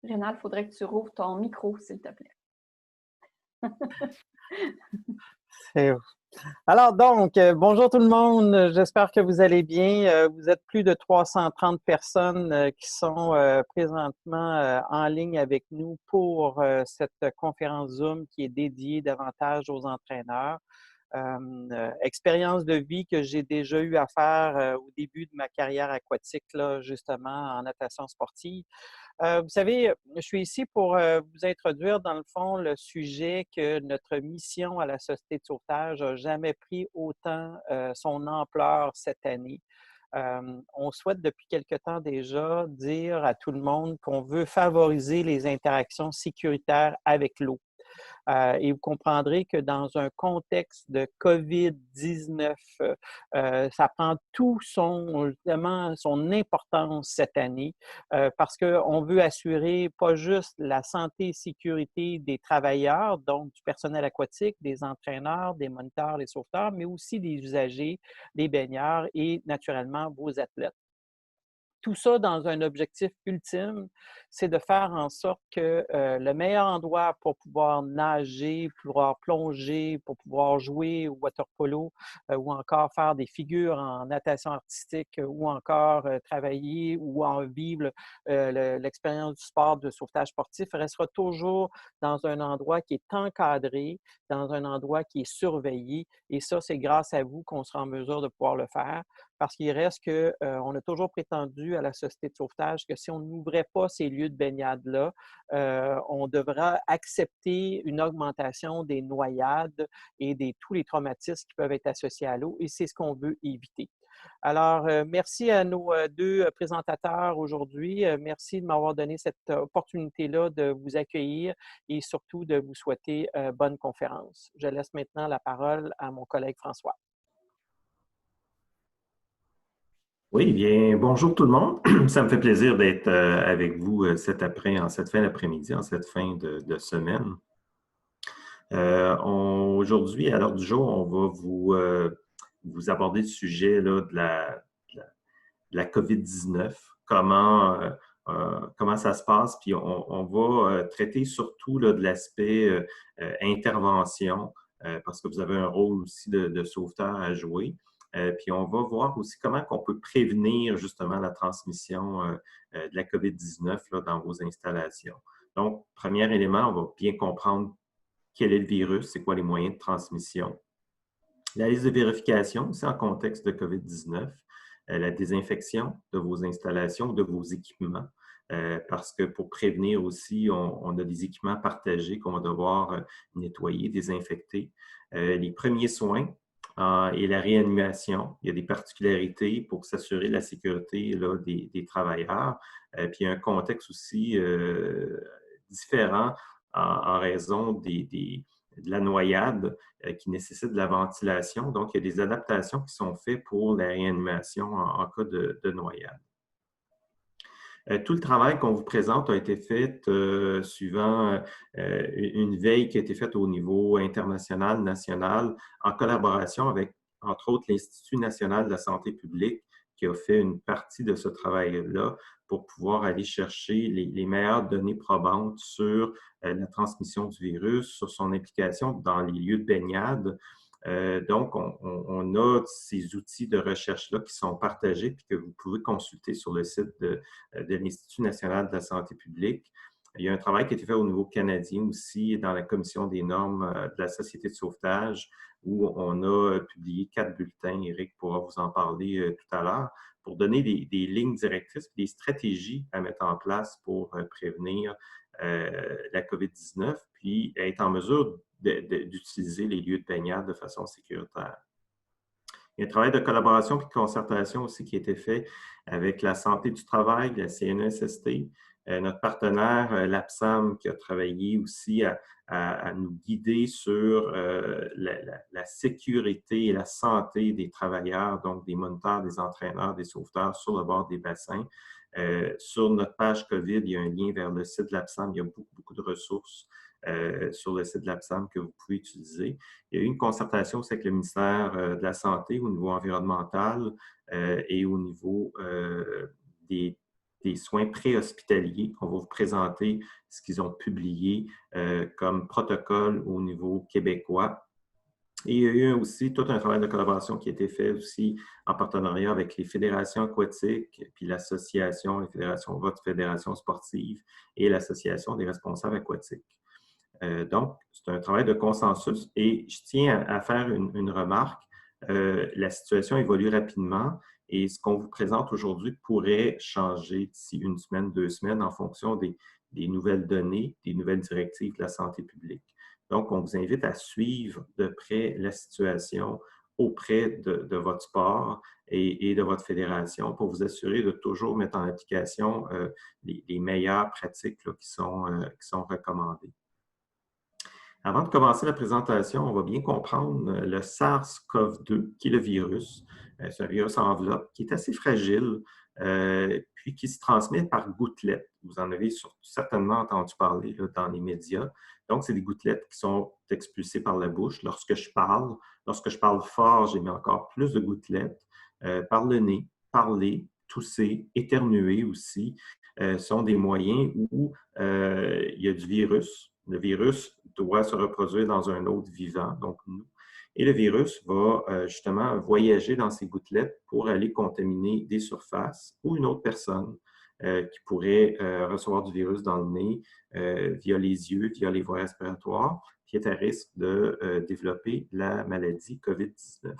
Rénal, il faudrait que tu rouvres ton micro, s'il te plaît. C'est- Alors donc, bonjour tout le monde, j'espère que vous allez bien. Vous êtes plus de 330 personnes qui sont présentement en ligne avec nous pour cette conférence Zoom qui est dédiée davantage aux entraîneurs. Expérience de vie que j'ai déjà eu à faire au début de ma carrière aquatique, là, justement en natation sportive. Vous savez, je suis ici pour vous introduire, dans le fond, le sujet que notre mission à la Société de sauvetage n'a jamais pris autant son ampleur cette année. On souhaite depuis quelque temps déjà dire à tout le monde qu'on veut favoriser les interactions sécuritaires avec l'eau. Et vous comprendrez que dans un contexte de COVID-19, ça prend tout justement, son importance cette année parce qu'on veut assurer pas juste la santé et sécurité des travailleurs, donc du personnel aquatique, des entraîneurs, des moniteurs, des sauveteurs, mais aussi des usagers, des baigneurs et naturellement vos athlètes. Tout ça dans un objectif ultime, c'est de faire en sorte que le meilleur endroit pour pouvoir nager, pour pouvoir plonger, pour pouvoir jouer au water polo ou encore faire des figures en natation artistique ou encore travailler ou en vivre l'expérience du sport de sauvetage sportif restera toujours dans un endroit qui est encadré, dans un endroit qui est surveillé. Et ça, c'est grâce à vous qu'on sera en mesure de pouvoir le faire. Parce qu'il reste qu'on a toujours prétendu à la Société de sauvetage que si on n'ouvrait pas ces lieux de baignade-là, on devra accepter une augmentation des noyades et tous les traumatismes qui peuvent être associés à l'eau, et c'est ce qu'on veut éviter. Alors, merci à nos deux présentateurs aujourd'hui. Merci de m'avoir donné cette opportunité-là de vous accueillir et surtout de vous souhaiter bonne conférence. Je laisse maintenant la parole à mon collègue François. Oui, bien, bonjour tout le monde. Ça me fait plaisir d'être avec vous en cette fin d'après-midi, en cette fin de semaine. Aujourd'hui, à l'heure du jour, on va vous aborder le sujet là, de la COVID-19, comment ça se passe, puis on va traiter surtout là, de l'aspect intervention, parce que vous avez un rôle aussi de sauveteur à jouer. Puis on va voir aussi comment on peut prévenir justement la transmission de la COVID-19 là, dans vos installations. Donc, premier élément, on va bien comprendre quel est le virus, c'est quoi les moyens de transmission. La liste de vérification, c'est en contexte de COVID-19. La désinfection de vos installations, de vos équipements, parce que pour prévenir aussi, on a des équipements partagés qu'on va devoir nettoyer, désinfecter. Les premiers soins, et la réanimation. Il y a des particularités pour s'assurer de la sécurité là, des travailleurs. Puis il y a un contexte aussi différent en raison de la noyade qui nécessite de la ventilation. Donc, il y a des adaptations qui sont faites pour la réanimation en cas de noyade. Tout le travail qu'on vous présente a été fait suivant une veille qui a été faite au niveau international, national, en collaboration avec, entre autres, l'Institut national de la santé publique, qui a fait une partie de ce travail-là pour pouvoir aller chercher les meilleures données probantes sur la transmission du virus, sur son implication dans les lieux de baignade. Donc, on a ces outils de recherche-là qui sont partagés et que vous pouvez consulter sur le site de l'Institut national de la santé publique. Il y a un travail qui a été fait au niveau canadien aussi dans la commission des normes de la Société de sauvetage où on a publié 4 bulletins. Éric pourra vous en parler tout à l'heure pour donner des lignes directrices et des stratégies à mettre en place pour prévenir la COVID-19 puis être en mesure d'utiliser les lieux de baignade de façon sécuritaire. Il y a un travail de collaboration et de concertation aussi qui a été fait avec la santé du travail, la CNESST, notre partenaire l'APSAM qui a travaillé aussi à nous guider sur la sécurité et la santé des travailleurs, donc des moniteurs, des entraîneurs, des sauveteurs sur le bord des bassins. Sur notre page COVID, il y a un lien vers le site de l'APSAM. Il y a beaucoup de ressources sur le site de l'APSAM que vous pouvez utiliser. Il y a eu une concertation aussi avec le ministère de la Santé au niveau environnemental et au niveau des des soins préhospitaliers. On va vous présenter ce qu'ils ont publié comme protocole au niveau québécois. Et il y a eu aussi tout un travail de collaboration qui a été fait aussi en partenariat avec les fédérations aquatiques, puis l'association, les fédérations, votre fédération sportive et l'association des responsables aquatiques. Donc, c'est un travail de consensus et je tiens à faire une remarque. La situation évolue rapidement et ce qu'on vous présente aujourd'hui pourrait changer d'ici une semaine, 2 semaines en fonction des nouvelles données, des nouvelles directives de la santé publique. Donc, on vous invite à suivre de près la situation auprès de votre sport et de votre fédération pour vous assurer de toujours mettre en application les meilleures pratiques là, qui sont recommandées. Avant de commencer la présentation, on va bien comprendre le SARS-CoV-2, qui est le virus. C'est un virus en enveloppe qui est assez fragile, puis qui se transmet par gouttelettes. Vous en avez certainement entendu parler là, dans les médias. Donc, c'est des gouttelettes qui sont expulsées par la bouche. Lorsque je parle fort, j'ai mis encore plus de gouttelettes. Par le nez, parler, tousser, éternuer aussi, sont des moyens où il y a du virus. Le virus doit se reproduire dans un hôte vivant, donc nous. Et le virus va justement voyager dans ces gouttelettes pour aller contaminer des surfaces ou une autre personne qui pourrait recevoir du virus dans le nez via les yeux, via les voies respiratoires, qui est à risque de développer la maladie COVID-19.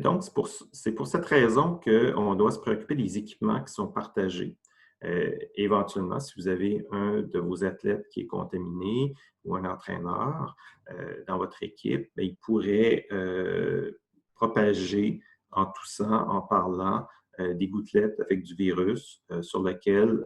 Donc, c'est pour cette raison qu'on doit se préoccuper des équipements qui sont partagés. Éventuellement, si vous avez un de vos athlètes qui est contaminé ou un entraîneur dans votre équipe, bien, il pourrait propager en toussant, en parlant, des gouttelettes avec du virus sur lequel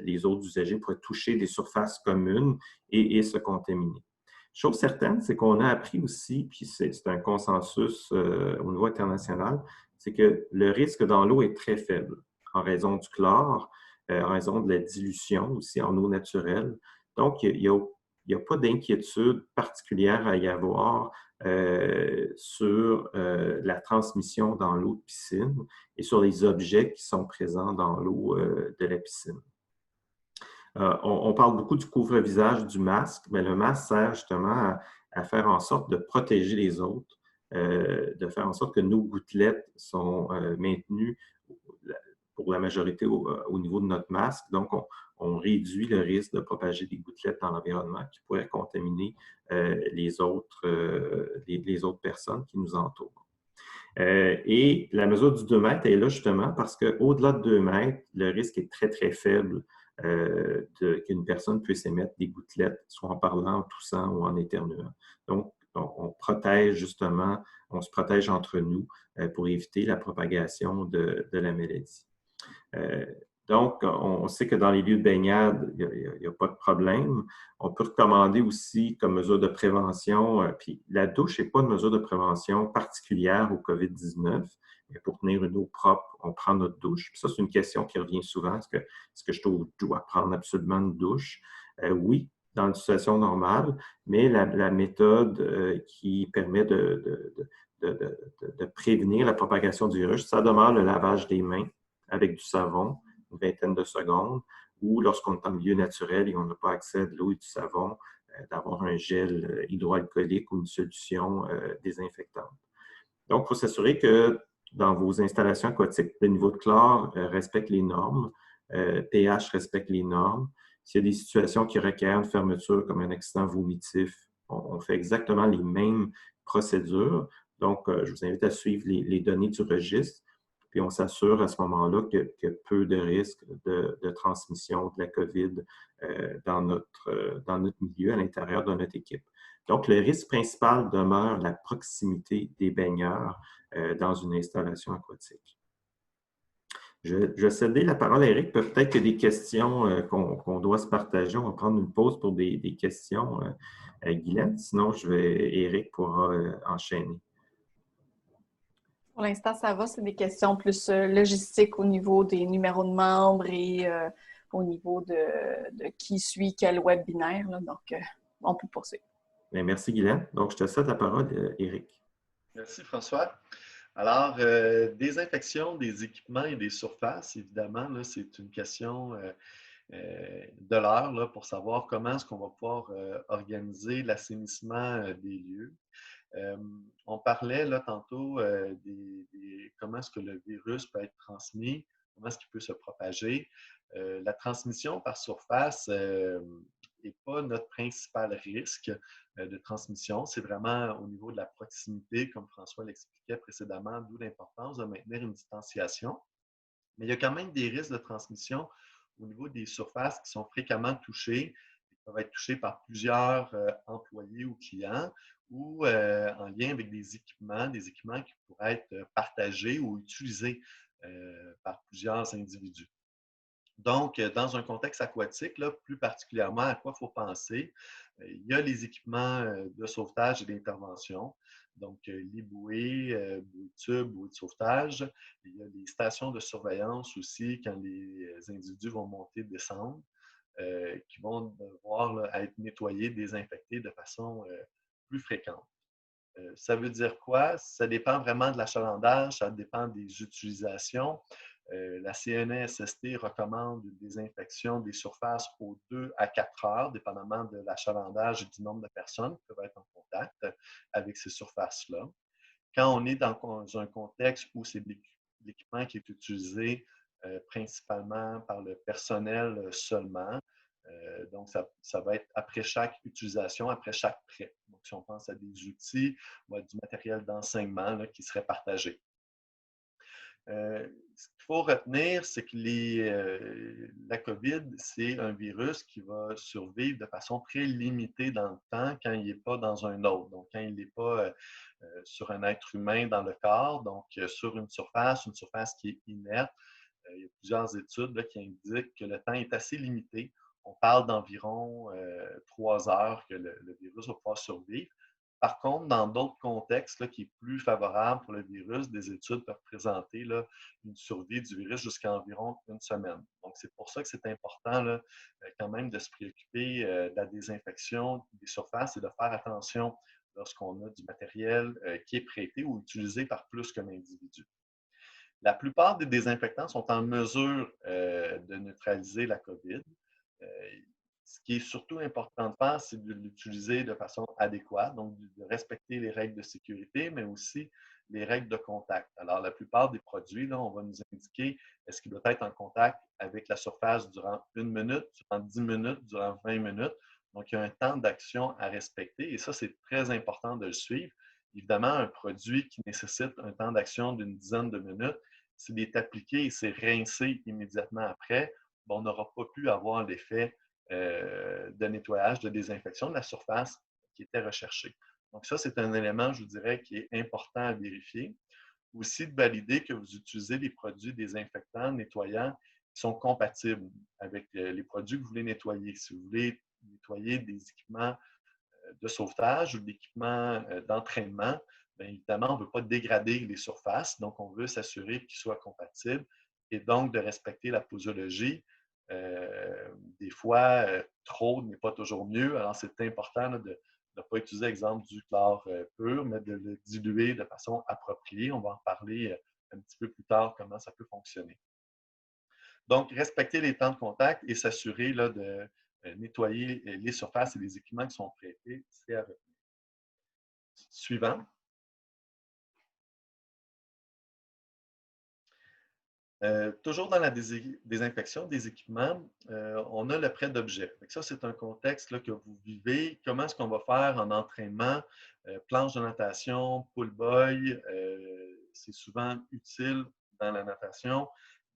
les autres usagers pourraient toucher des surfaces communes et se contaminer. Chose certaine, c'est qu'on a appris aussi, puis c'est un consensus au niveau international, c'est que le risque dans l'eau est très faible en raison du chlore, en raison de la dilution aussi en eau naturelle. Donc, il n'y a pas d'inquiétude particulière à y avoir sur la transmission dans l'eau de piscine et sur les objets qui sont présents dans l'eau de la piscine. On parle beaucoup du couvre-visage, du masque, mais le masque sert justement à faire en sorte de protéger les autres, de faire en sorte que nos gouttelettes sont maintenues pour la majorité au niveau de notre masque. Donc, on réduit le risque de propager des gouttelettes dans l'environnement qui pourraient contaminer les autres personnes qui nous entourent. Et la mesure du 2 mètres est là justement parce qu'au-delà de 2 mètres, le risque est très, très faible qu'une personne puisse émettre des gouttelettes, soit en parlant, en toussant ou en éternuant. Donc, on protège justement, on se protège entre nous pour éviter la propagation de la maladie. Donc, on sait que dans les lieux de baignade, il n'y a pas de problème. On peut recommander aussi comme mesure de prévention, puis la douche n'est pas une mesure de prévention particulière au COVID-19. Mais pour tenir une eau propre, on prend notre douche. Puis ça, c'est une question qui revient souvent. Est-ce que je dois prendre absolument une douche? Oui, dans une situation normale, mais la méthode qui permet de prévenir la propagation du virus, ça demeure le lavage des mains avec du savon, une vingtaine de secondes, ou lorsqu'on est en milieu naturel et on n'a pas accès à de l'eau et du savon, d'avoir un gel hydroalcoolique ou une solution désinfectante. Donc, il faut s'assurer que dans vos installations aquatiques, le niveau de chlore respecte les normes, pH respecte les normes. S'il y a des situations qui requièrent une fermeture comme un accident vomitif, on fait exactement les mêmes procédures. Donc, je vous invite à suivre les données du registre. Puis on s'assure à ce moment-là qu'il y a peu de risques de transmission de la COVID dans notre milieu, à l'intérieur de notre équipe. Donc, le risque principal demeure la proximité des baigneurs dans une installation aquatique. Je vais céder la parole à Éric. Peut-être qu'il y a des questions qu'on doit se partager. On va prendre une pause pour des questions à Guylaine. Sinon, Éric pourra enchaîner. Pour l'instant, ça va. C'est des questions plus logistiques au niveau des numéros de membres et au niveau de qui suit quel webinaire. Là. Donc, on peut poursuivre. Bien, merci, Guylaine. Donc, je te cède la parole, Éric. Merci, François. Alors, désinfection des équipements et des surfaces, évidemment, là, c'est une question de l'heure là, pour savoir comment est-ce qu'on va pouvoir organiser l'assainissement des lieux. Euh, on parlait là tantôt comment est-ce que le virus peut être transmis, comment est-ce qu'il peut se propager. La transmission par surface n'est pas notre principal risque de transmission. C'est vraiment au niveau de la proximité, comme François l'expliquait précédemment, d'où l'importance de maintenir une distanciation. Mais il y a quand même des risques de transmission au niveau des surfaces qui sont fréquemment touchées, qui peuvent être touchées par plusieurs employés ou clients ou en lien avec des équipements qui pourraient être partagés ou utilisés par plusieurs individus. Donc, dans un contexte aquatique, là, plus particulièrement, à quoi il faut penser? Il y a les équipements de sauvetage et d'intervention, donc les bouées, bouées de tube, bouées de sauvetage. Il y a les stations de surveillance aussi quand les individus vont monter et descendre, qui vont devoir là, être nettoyés, désinfectés de façon plus fréquente. Ça veut dire quoi? Ça dépend vraiment de l'achalandage, ça dépend des utilisations. La CNESST recommande une désinfection des surfaces aux 2 à 4 heures, dépendamment de l'achalandage et du nombre de personnes qui peuvent être en contact avec ces surfaces-là. Quand on est dans un contexte où c'est l'équipement qui est utilisé principalement par le personnel seulement, donc, ça va être après chaque utilisation, après chaque prêt. Donc, si on pense à des outils ou à du matériel d'enseignement qui serait partagé. Ce qu'il faut retenir, c'est que la COVID, c'est un virus qui va survivre de façon très limitée dans le temps quand il n'est pas dans un autre. Donc, quand il n'est pas sur un être humain dans le corps, donc sur une surface qui est inerte. Il y a plusieurs études là, qui indiquent que le temps est assez limité. On parle d'environ 3 heures que le virus va pouvoir survivre. Par contre, dans d'autres contextes là, qui est plus favorable pour le virus, des études peuvent présenter là, une survie du virus jusqu'à environ 1 semaine. Donc, c'est pour ça que c'est important là, quand même de se préoccuper de la désinfection des surfaces et de faire attention lorsqu'on a du matériel qui est prêté ou utilisé par plus qu'un individu. La plupart des désinfectants sont en mesure de neutraliser la COVID. Euh, Ce qui est surtout important de faire, c'est de l'utiliser de façon adéquate, donc de respecter les règles de sécurité, mais aussi les règles de contact. Alors, la plupart des produits, là, on va nous indiquer est-ce qu'il doit être en contact avec la surface durant 1 minute, durant 10 minutes, durant 20 minutes. Donc, il y a un temps d'action à respecter et ça, c'est très important de le suivre. Évidemment, un produit qui nécessite un temps d'action d'une dizaine de minutes, s'il est appliqué et c'est rincé immédiatement après, bon, on n'aura pas pu avoir l'effet de nettoyage, de désinfection de la surface qui était recherché. Donc ça, c'est un élément, je vous dirais, qui est important à vérifier. Aussi de valider que vous utilisez des produits désinfectants, nettoyants, qui sont compatibles avec les produits que vous voulez nettoyer. Si vous voulez nettoyer des équipements de sauvetage ou d'équipements d'entraînement, bien évidemment, on ne veut pas dégrader les surfaces, donc on veut s'assurer qu'ils soient compatibles et donc de respecter la posologie. Des fois, trop n'est pas toujours mieux. Alors, c'est important là, de ne pas utiliser, exemple, du chlore pur, mais de le diluer de façon appropriée. On va en parler un petit peu plus tard comment ça peut fonctionner. Donc, respecter les temps de contact et s'assurer là, de nettoyer les surfaces et les équipements qui sont prêtés, c'est à retenir. Suivant. Toujours dans la désinfection des équipements, on a le prêt d'objets. Ça, c'est un contexte là, que vous vivez. Comment est-ce qu'on va faire en entraînement? Planche de natation, pool boy, c'est souvent utile dans la natation,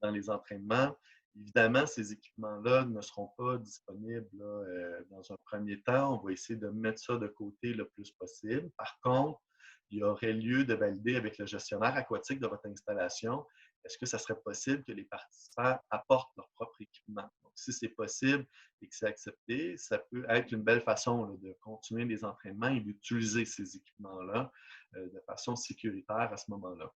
dans les entraînements. Évidemment, ces équipements-là ne seront pas disponibles là, dans un premier temps. On va essayer de mettre ça de côté le plus possible. Par contre, il y aurait lieu de valider avec le gestionnaire aquatique de votre installation est-ce que ça serait possible que les participants apportent leur propre équipement? Donc, si c'est possible et que c'est accepté, ça peut être une belle façon là, de continuer les entraînements et d'utiliser ces équipements-là de façon sécuritaire à ce moment-là.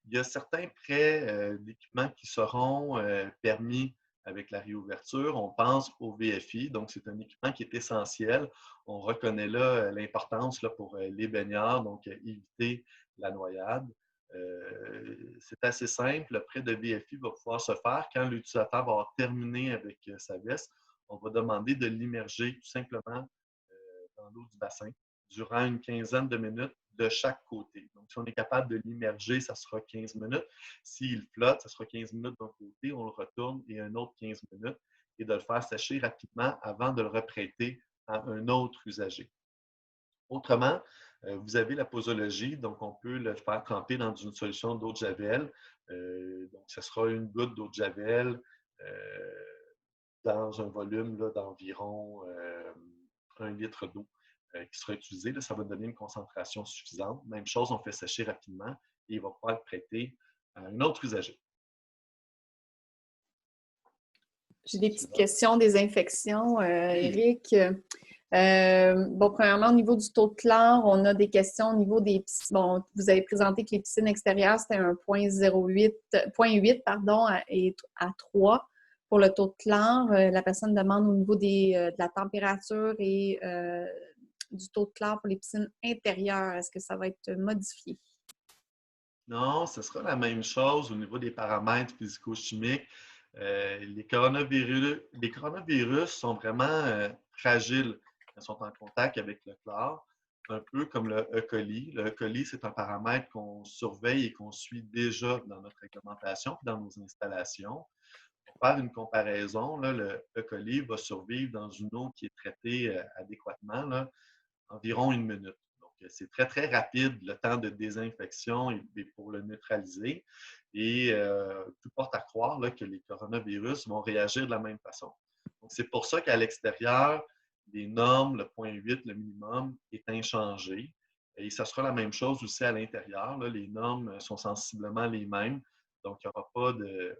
Il y a certains prêts d'équipements qui seront permis avec la réouverture. On pense au VFI, donc c'est un équipement qui est essentiel. On reconnaît là l'importance pour les baigneurs, donc éviter la noyade. C'est assez simple. Le prêt de VFI va pouvoir se faire quand l'utilisateur va avoir terminé avec sa veste. On va demander de l'immerger tout simplement dans l'eau du bassin durant une quinzaine de minutes de chaque côté. Donc, si on est capable de l'immerger, ça sera 15 minutes. S'il flotte, ça sera 15 minutes d'un côté, on le retourne et un autre 15 minutes et de le faire sécher rapidement avant de le reprêter à un autre usager. Autrement, vous avez la posologie, donc on peut le faire tremper dans une solution d'eau de Javel. Donc, ce sera une goutte d'eau de Javel dans un volume d'environ 1 litre d'eau qui sera utilisé. Là, ça va donner une concentration suffisante. Même chose, on fait sécher rapidement et il va pouvoir le prêter à un autre usager. J'ai des petites questions des infections, Éric. Bon, premièrement, au niveau du taux de chlore, on a des questions au niveau des piscines. Bon, vous avez présenté que les piscines extérieures, c'était un 0.8 et à 3 pour le taux de chlore. La personne demande au niveau de la température et du taux de chlore pour les piscines intérieures. Est-ce que ça va être modifié? Non, ce sera la même chose au niveau des paramètres physico-chimiques. Les coronavirus sont vraiment fragiles quand ils sont en contact avec le chlore, un peu comme le E. coli. Le E. coli, c'est un paramètre qu'on surveille et qu'on suit déjà dans notre réglementation et dans nos installations. Pour faire une comparaison, là, le E. coli va survivre dans une eau qui est traitée adéquatement là, environ 1 minute. C'est très, très rapide le temps de désinfection et pour le neutraliser. Et tout porte à croire là, que les coronavirus vont réagir de la même façon. Donc, c'est pour ça qu'à l'extérieur, les normes, le 0.8, le minimum, est inchangé. Et ça sera la même chose aussi à l'intérieur. Les normes sont sensiblement les mêmes. Donc, il n'y aura pas de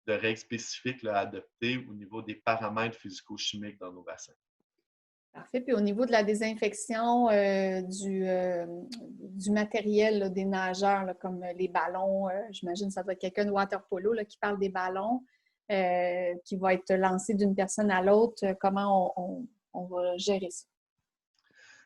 règles spécifiques là, à adopter au niveau des paramètres physico-chimiques dans nos bassins. Parfait. Puis au niveau de la désinfection du matériel là, des nageurs, là, comme les ballons, j'imagine que ça doit être quelqu'un de water polo là, qui parle des ballons, qui va être lancé d'une personne à l'autre. Comment on va gérer ça?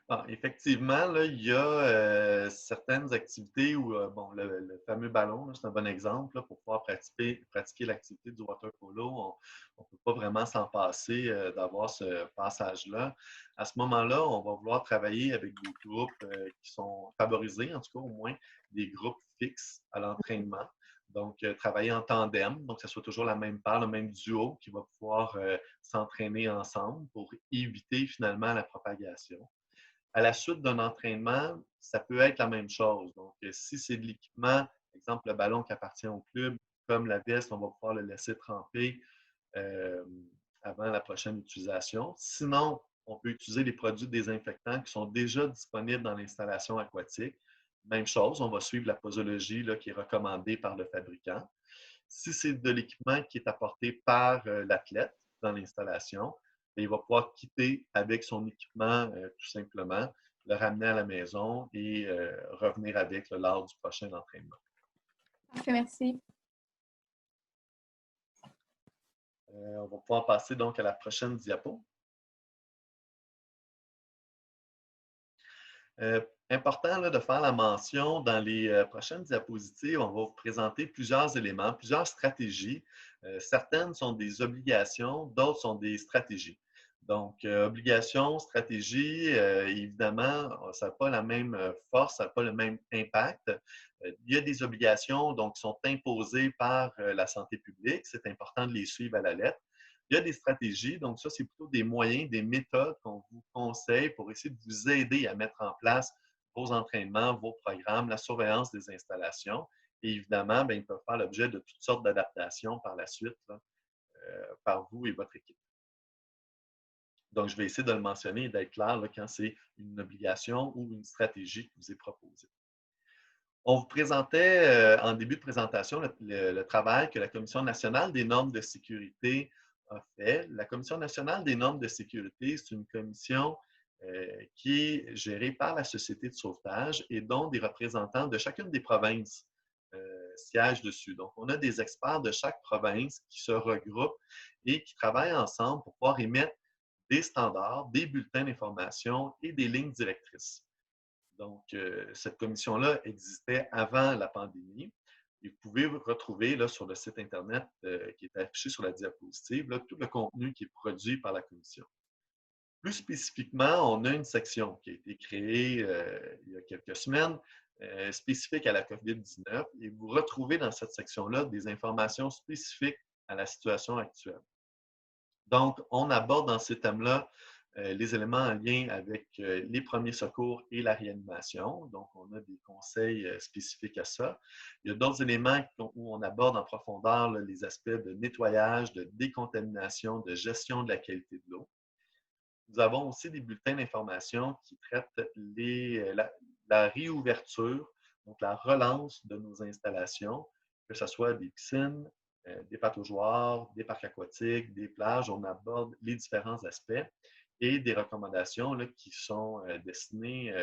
Ah, effectivement, là, il y a certaines activités où, bon, le fameux ballon, c'est un bon exemple là, pour pouvoir pratiquer l'activité du water polo. On ne peut pas vraiment s'en passer d'avoir ce passage-là. À ce moment-là, on va vouloir travailler avec des groupes qui sont favorisés, en tout cas au moins des groupes fixes à l'entraînement. Donc, travailler en tandem, donc que ce soit toujours la même paire, le même duo qui va pouvoir s'entraîner ensemble pour éviter finalement la propagation. À la suite d'un entraînement, ça peut être la même chose. Donc, si c'est de l'équipement, par exemple, le ballon qui appartient au club, comme la veste, on va pouvoir le laisser tremper avant la prochaine utilisation. Sinon, on peut utiliser les produits désinfectants qui sont déjà disponibles dans l'installation aquatique. Même chose, on va suivre la posologie là, qui est recommandée par le fabricant. Si c'est de l'équipement qui est apporté par l'athlète dans l'installation, il va pouvoir quitter avec son équipement tout simplement, le ramener à la maison et revenir avec lors du prochain entraînement. Parfait, merci. On va pouvoir passer donc à la prochaine diapo. Important là, de faire la mention dans les prochaines diapositives, on va vous présenter plusieurs éléments, plusieurs stratégies. Certaines sont des obligations, d'autres sont des stratégies. Donc, obligation, stratégie, évidemment, ça n'a pas la même force, ça n'a pas le même impact. Il y a des obligations donc, qui sont imposées par la santé publique. C'est important de les suivre à la lettre. Il y a des stratégies, donc ça, c'est plutôt des moyens, des méthodes qu'on vous conseille pour essayer de vous aider à mettre en place vos entraînements, vos programmes, la surveillance des installations. Et évidemment, bien, ils peuvent faire l'objet de toutes sortes d'adaptations par la suite là, par vous et votre équipe. Donc, je vais essayer de le mentionner et d'être clair là, quand c'est une obligation ou une stratégie qui vous est proposée. On vous présentait en début de présentation le travail que la Commission nationale des normes de sécurité a fait. La Commission nationale des normes de sécurité, c'est une commission qui est gérée par la Société de sauvetage et dont des représentants de chacune des provinces siègent dessus. Donc, on a des experts de chaque province qui se regroupent et qui travaillent ensemble pour pouvoir émettre des standards, des bulletins d'information et des lignes directrices. Donc, cette commission-là existait avant la pandémie. Et vous pouvez retrouver là, sur le site Internet qui est affiché sur la diapositive là, tout le contenu qui est produit par la commission. Plus spécifiquement, on a une section qui a été créée il y a quelques semaines, spécifique à la COVID-19, et vous retrouvez dans cette section-là des informations spécifiques à la situation actuelle. Donc, on aborde dans ces thèmes-là les éléments en lien avec les premiers secours et la réanimation. Donc, on a des conseils spécifiques à ça. Il y a d'autres éléments où on aborde en profondeur là, les aspects de nettoyage, de décontamination, de gestion de la qualité de l'eau. Nous avons aussi des bulletins d'information qui traitent la réouverture, donc la relance de nos installations, que ce soit des piscines, des pataugeoires, des parcs aquatiques, des plages. On aborde les différents aspects et des recommandations là, qui sont destinées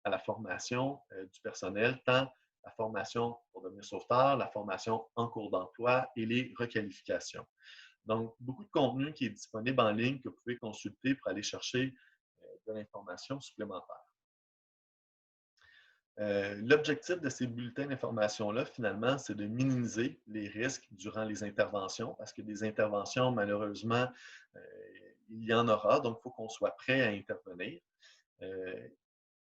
à la formation du personnel, tant la formation pour devenir sauveteur, la formation en cours d'emploi et les requalifications. Donc, beaucoup de contenu qui est disponible en ligne que vous pouvez consulter pour aller chercher de l'information supplémentaire. L'objectif de ces bulletins d'information-là, finalement, c'est de minimiser les risques durant les interventions, parce que des interventions, malheureusement, il y en aura, donc il faut qu'on soit prêt à intervenir.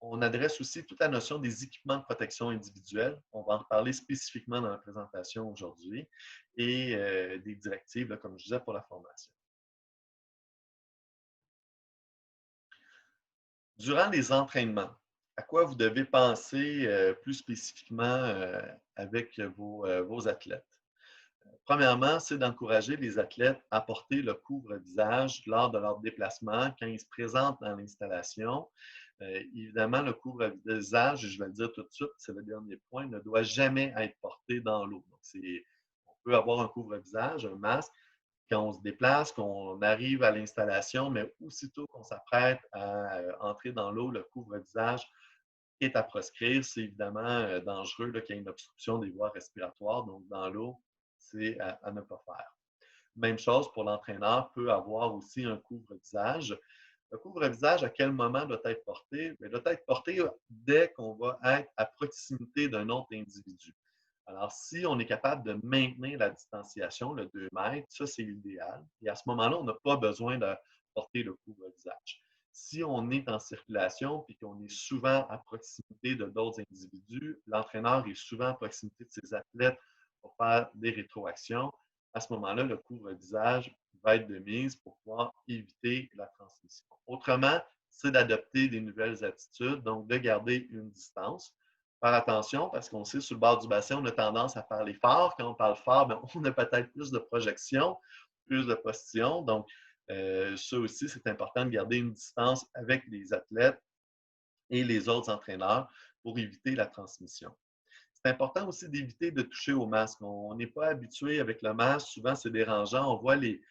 On adresse aussi toute la notion des équipements de protection individuelle. On va en reparler spécifiquement dans la présentation aujourd'hui et des directives, là, comme je disais, pour la formation. Durant les entraînements, à quoi vous devez penser plus spécifiquement avec vos athlètes? Premièrement, c'est d'encourager les athlètes à porter le couvre-visage lors de leur déplacement quand ils se présentent dans l'installation. Évidemment, le couvre-visage, je vais le dire tout de suite, c'est le dernier point, ne doit jamais être porté dans l'eau. On peut avoir un couvre-visage, un masque, quand on se déplace, qu'on arrive à l'installation, mais aussitôt qu'on s'apprête à entrer dans l'eau, le couvre-visage est à proscrire. C'est évidemment dangereux qu'il y ait une obstruction des voies respiratoires. Donc, dans l'eau, c'est à ne pas faire. Même chose pour l'entraîneur, peut avoir aussi un couvre-visage. Le couvre-visage, à quel moment doit être porté? Il doit être porté dès qu'on va être à proximité d'un autre individu. Alors, si on est capable de maintenir la distanciation, le 2 mètres, ça, c'est l'idéal. Et à ce moment-là, on n'a pas besoin de porter le couvre-visage. Si on est en circulation et qu'on est souvent à proximité de d'autres individus, l'entraîneur est souvent à proximité de ses athlètes pour faire des rétroactions. À ce moment-là, le couvre-visage va être de mise pour pouvoir éviter la transmission. Autrement, c'est d'adopter des nouvelles attitudes, donc de garder une distance. Faire attention parce qu'on sait, sur le bord du bassin, on a tendance à parler fort. Quand on parle fort, bien, on a peut-être plus de projection, plus de postillon. Donc, ça aussi, c'est important de garder une distance avec les athlètes et les autres entraîneurs pour éviter la transmission. C'est important aussi d'éviter de toucher au masque. On n'est pas habitué avec le masque. Souvent, c'est dérangeant. On voit les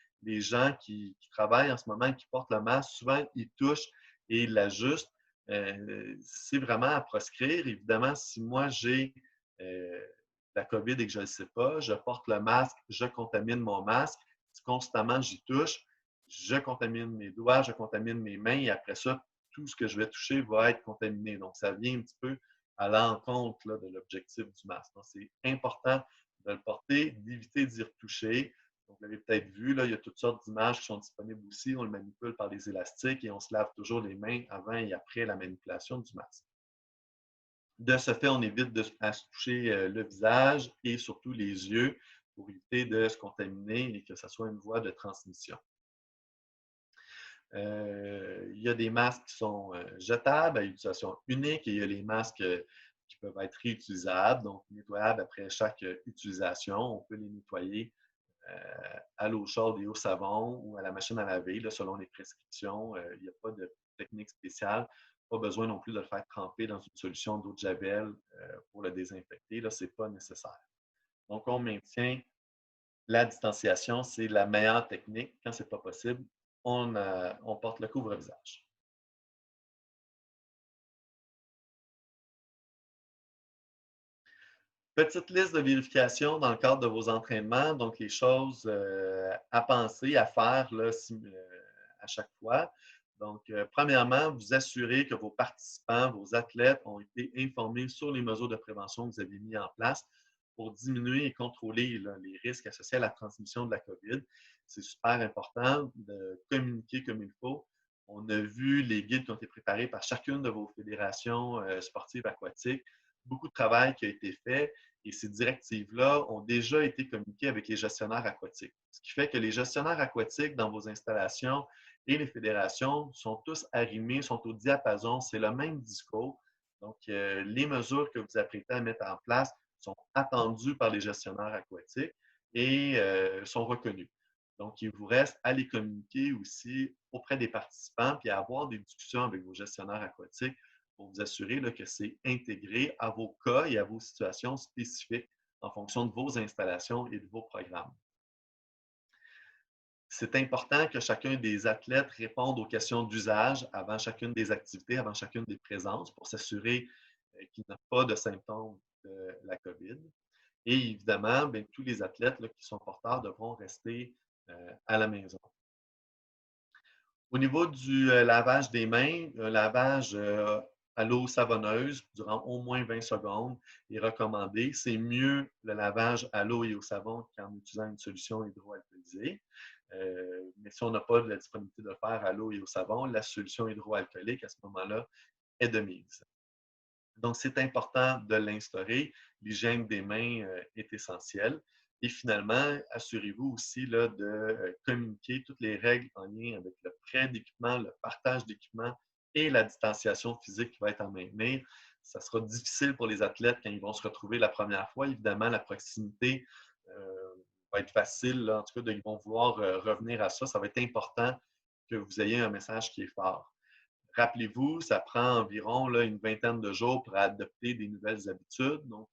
gens qui travaillent en ce moment, qui portent le masque. Souvent, ils touchent et ils l'ajustent. C'est vraiment à proscrire. Évidemment, si moi, j'ai la COVID et que je ne le sais pas, je porte le masque, je contamine mon masque. Si constamment j'y touche, je contamine mes doigts, je contamine mes mains et après ça, tout ce que je vais toucher va être contaminé. Donc, ça vient un petit peu à l'encontre de l'objectif du masque. C'est important de le porter, d'éviter d'y retoucher. Donc, vous l'avez peut-être vu, là, il y a toutes sortes d'images qui sont disponibles aussi. On le manipule par des élastiques et on se lave toujours les mains avant et après la manipulation du masque. De ce fait, on évite de se toucher le visage et surtout les yeux pour éviter de se contaminer et que ce soit une voie de transmission. Il y a des masques qui sont jetables à utilisation unique et il y a les masques qui peuvent être réutilisables, donc nettoyables après chaque utilisation. On peut les nettoyer à l'eau chaude et au savon ou à la machine à laver, là, selon les prescriptions. Il n'y a pas de technique spéciale. Pas besoin non plus de le faire tremper dans une solution d'eau de javel pour le désinfecter. Là, ce n'est pas nécessaire. Donc, on maintient la distanciation. C'est la meilleure technique. Quand ce n'est pas possible, on porte le couvre-visage. Petite liste de vérification dans le cadre de vos entraînements, donc les choses à penser, à faire là, à chaque fois. Donc, premièrement, vous assurez que vos participants, vos athlètes ont été informés sur les mesures de prévention que vous avez mises en place pour diminuer et contrôler là, les risques associés à la transmission de la COVID. C'est super important de communiquer comme il faut. On a vu les guides qui ont été préparés par chacune de vos fédérations sportives aquatiques. Beaucoup de travail qui a été fait et ces directives-là ont déjà été communiquées avec les gestionnaires aquatiques. Ce qui fait que les gestionnaires aquatiques dans vos installations et les fédérations sont tous arrimés, sont au diapason, c'est le même discours. Donc, les mesures que vous apprêtez à mettre en place sont attendues par les gestionnaires aquatiques et sont reconnues. Donc, il vous reste à les communiquer aussi auprès des participants puis à avoir des discussions avec vos gestionnaires aquatiques pour vous assurer là, que c'est intégré à vos cas et à vos situations spécifiques en fonction de vos installations et de vos programmes. C'est important que chacun des athlètes réponde aux questions d'usage avant chacune des activités, avant chacune des présences, pour s'assurer qu'il n'y a pas de symptômes de la COVID. Et évidemment, bien, tous les athlètes là, qui sont porteurs devront rester à la maison. Au niveau du lavage des mains, un lavage à l'eau savonneuse durant au moins 20 secondes est recommandé. C'est mieux le lavage à l'eau et au savon qu'en utilisant une solution hydroalcoolisée. Mais si on n'a pas de la disponibilité de le faire à l'eau et au savon, la solution hydroalcoolique à ce moment-là est de mise. Donc, c'est important de l'instaurer. L'hygiène des mains est essentielle. Et finalement, assurez-vous aussi là, de communiquer toutes les règles en lien avec le prêt d'équipement, le partage d'équipement et la distanciation physique qui va être à maintenir. Ça sera difficile pour les athlètes quand ils vont se retrouver la première fois. Évidemment, la proximité va être facile. Là. En tout cas, ils vont vouloir revenir à ça. Ça va être important que vous ayez un message qui est fort. Rappelez-vous, ça prend environ là, une vingtaine de jours pour adopter des nouvelles habitudes. Donc,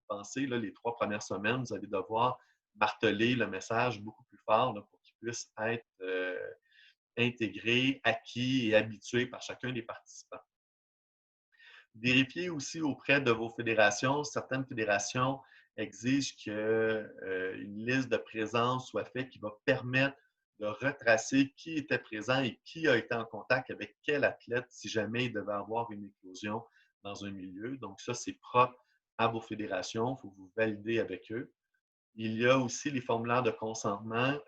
pensez, là, les 3 premières semaines, vous allez devoir marteler le message beaucoup plus fort là, pour qu'il puisse être intégré, acquis et habitué par chacun des participants. Vérifiez aussi auprès de vos fédérations. Certaines fédérations exigent qu'une liste de présence soit faite qui va permettre de retracer qui était présent et qui a été en contact avec quel athlète si jamais il devait avoir une éclosion dans un milieu. Donc ça, c'est propre à vos fédérations. Il faut vous valider avec eux. Il y a aussi les formulaires de consentement.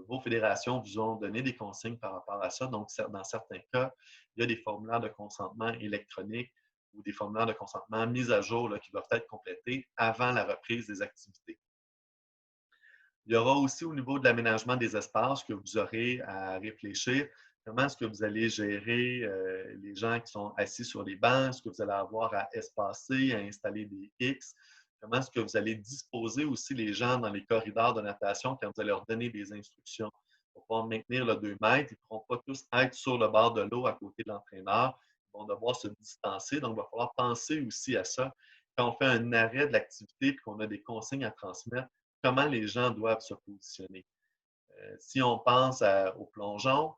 Vos fédérations vous ont donné des consignes par rapport à ça. Donc, dans certains cas, il y a des formulaires de consentement électroniques ou des formulaires de consentement mis à jour là, qui doivent être complétés avant la reprise des activités. Il y aura aussi au niveau de l'aménagement des espaces que vous aurez à réfléchir. Comment est-ce que vous allez gérer les gens qui sont assis sur les bancs? Est-ce que vous allez avoir à espacer, à installer des X? Comment est-ce que vous allez disposer aussi les gens dans les corridors de natation quand vous allez leur donner des instructions pour pouvoir maintenir le 2 mètres? Ils ne pourront pas tous être sur le bord de l'eau à côté de l'entraîneur. Ils vont devoir se distancer. Donc, il va falloir penser aussi à ça. Quand on fait un arrêt de l'activité et qu'on a des consignes à transmettre, comment les gens doivent se positionner. Si on pense au plongeon,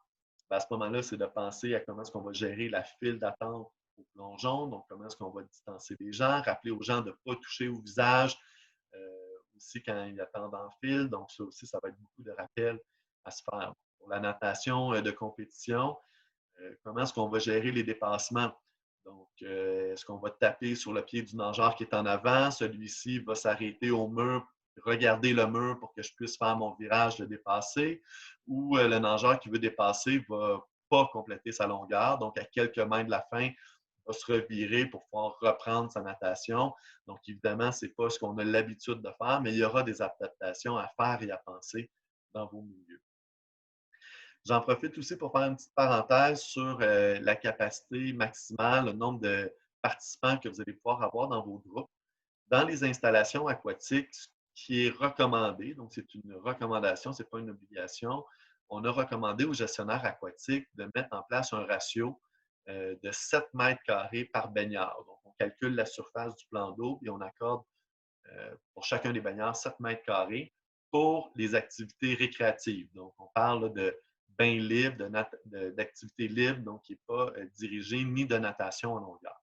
à ce moment-là, c'est de penser à comment est-ce qu'on va gérer la file d'attente au plongeon, donc comment est-ce qu'on va distancer les gens, rappeler aux gens de ne pas toucher au visage aussi quand ils attendent en file. Donc, ça aussi, ça va être beaucoup de rappels à se faire. Pour la natation de compétition, comment est-ce qu'on va gérer les dépassements? Donc, est-ce qu'on va taper sur le pied du nageur qui est en avant? Celui-ci va s'arrêter au mur, regarder le mur pour que je puisse faire mon virage de dépasser. Ou le nageur qui veut dépasser ne va pas compléter sa longueur. Donc, à quelques mètres de la fin, va se revirer pour pouvoir reprendre sa natation. Donc, évidemment, ce n'est pas ce qu'on a l'habitude de faire, mais il y aura des adaptations à faire et à penser dans vos milieux. J'en profite aussi pour faire une petite parenthèse sur la capacité maximale, le nombre de participants que vous allez pouvoir avoir dans vos groupes. Dans les installations aquatiques, ce qui est recommandé, donc c'est une recommandation, ce n'est pas une obligation, on a recommandé aux gestionnaires aquatiques de mettre en place un ratio de 7 mètres carrés par baigneur. Donc, on calcule la surface du plan d'eau et on accorde pour chacun des baigneurs 7 mètres carrés pour les activités récréatives. Donc, on parle de bain libre, d'activité libre, donc qui n'est pas dirigée, ni de natation en longueur.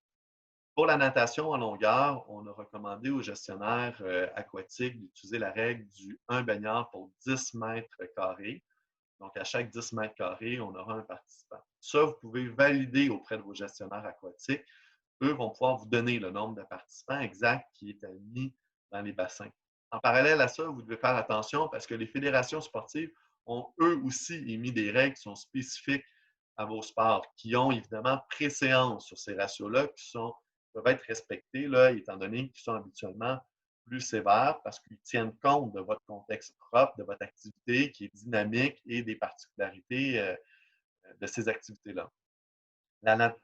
Pour la natation en longueur, on a recommandé aux gestionnaires aquatiques d'utiliser la règle du 1 baigneur pour 10 mètres carrés. Donc, à chaque 10 mètres carrés, on aura un participant. Ça, vous pouvez valider auprès de vos gestionnaires aquatiques. Eux vont pouvoir vous donner le nombre de participants exact qui est admis dans les bassins. En parallèle à ça, vous devez faire attention parce que les fédérations sportives ont eux aussi émis des règles qui sont spécifiques à vos sports, qui ont évidemment préséance sur ces ratios-là, qui peuvent être respectés, là, étant donné qu'ils sont habituellement plus sévères parce qu'ils tiennent compte de votre contexte propre, de votre activité qui est dynamique et des particularités de ces activités-là. La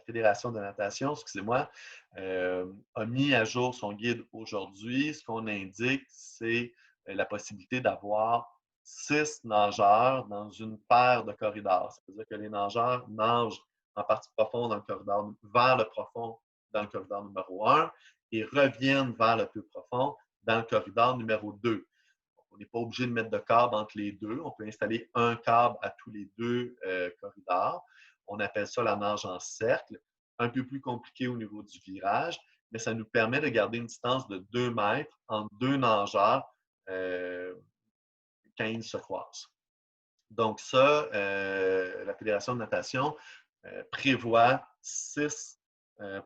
Fédération de natation, excusez-moi, a mis à jour son guide aujourd'hui. Ce qu'on indique, c'est la possibilité d'avoir 6 nageurs dans une paire de corridors. C'est-à-dire que les nageurs nagent en partie profonde dans le corridor, vers le profond dans le corridor numéro 1 et reviennent vers le plus profond dans le corridor numéro 2. On n'est pas obligé de mettre de câble entre les deux. On peut installer un câble à tous les deux corridors. On appelle ça la nage en cercle. Un peu plus compliqué au niveau du virage, mais ça nous permet de garder une distance de 2 mètres entre deux nageurs quand ils se croisent. Donc ça, la Fédération de natation prévoit 6